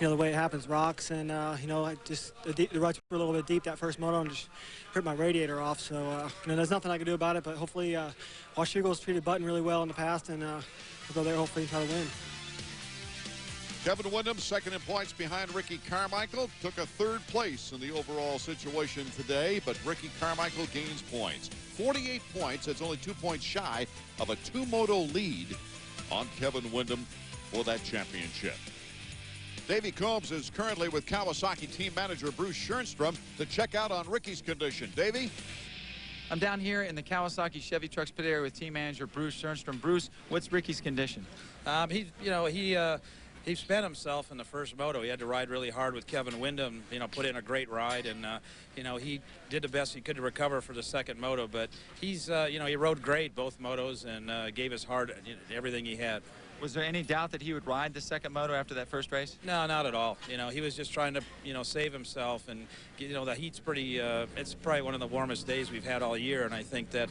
the way it happens, rocks, and, the ruts were a little bit deep that first moto and just hurt my radiator off. So, there's nothing I can do about it, but hopefully Washougal's treated Button really well in the past, and we'll go there hopefully and try to win. Kevin Windham, second in points behind Ricky Carmichael, took a 3rd place in the overall situation today, but Ricky Carmichael gains points. 48 points, that's only 2 points shy of a 2-moto lead on Kevin Windham for that championship. Davey Combs is currently with Kawasaki team manager Bruce Schoenstrom to check out on Ricky's condition. Davey? I'm down here in the Kawasaki Chevy Trucks pit area with team manager Bruce Schoenstrom. Bruce, what's Ricky's condition? He spent himself in the first moto. He had to ride really hard with Kevin Windham, put in a great ride, and he did the best he could to recover for the second moto. But he's, he rode great both motos and gave his heart everything he had. Was there any doubt that he would ride the second moto after that first race? No, not at all. He was just trying to, save himself, and the heat's pretty. It's probably one of the warmest days we've had all year, and I think that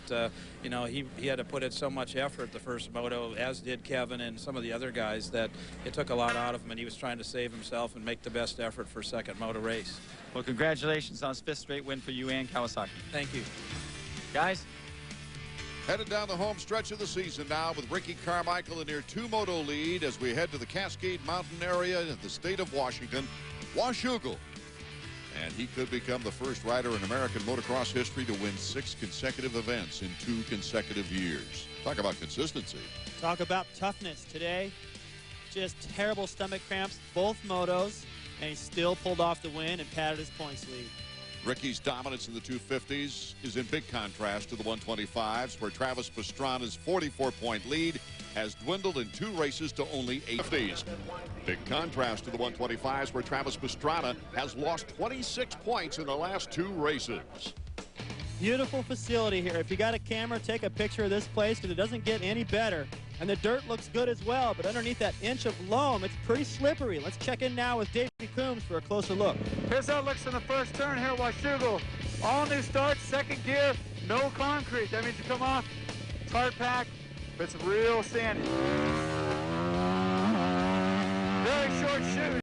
he had to put in so much effort the first moto, as did Kevin and some of the other guys, that it took a lot out of him, and he was trying to save himself and make the best effort for second moto race. Well, congratulations on his 5th straight win for you and Kawasaki. Thank you, guys. Headed down the home stretch of the season now with Ricky Carmichael a near 2-moto lead as we head to the Cascade Mountain area in the state of Washington. Washougal. And he could become the first rider in American motocross history to win 6 consecutive events in 2 consecutive years. Talk about consistency. Talk about toughness today. Just terrible stomach cramps, both motos, and he still pulled off the win and padded his points lead. Ricky's dominance in the 250s is in big contrast to the 125s, where Travis Pastrana's 44-point lead has dwindled in 2 races to only 8 50s. Big contrast to the 125s, where Travis Pastrana has lost 26 points in the last 2 races. Beautiful facility here. If you got a camera, take a picture of this place because it doesn't get any better. And the dirt looks good as well, but underneath that inch of loam, it's pretty slippery. Let's check in now with Davey Coombs for a closer look. Here's how it looks in the first turn here at Washougal. All new start, second gear, no concrete. That means you come off, it's hard pack, but it's real sandy. Very short shoes.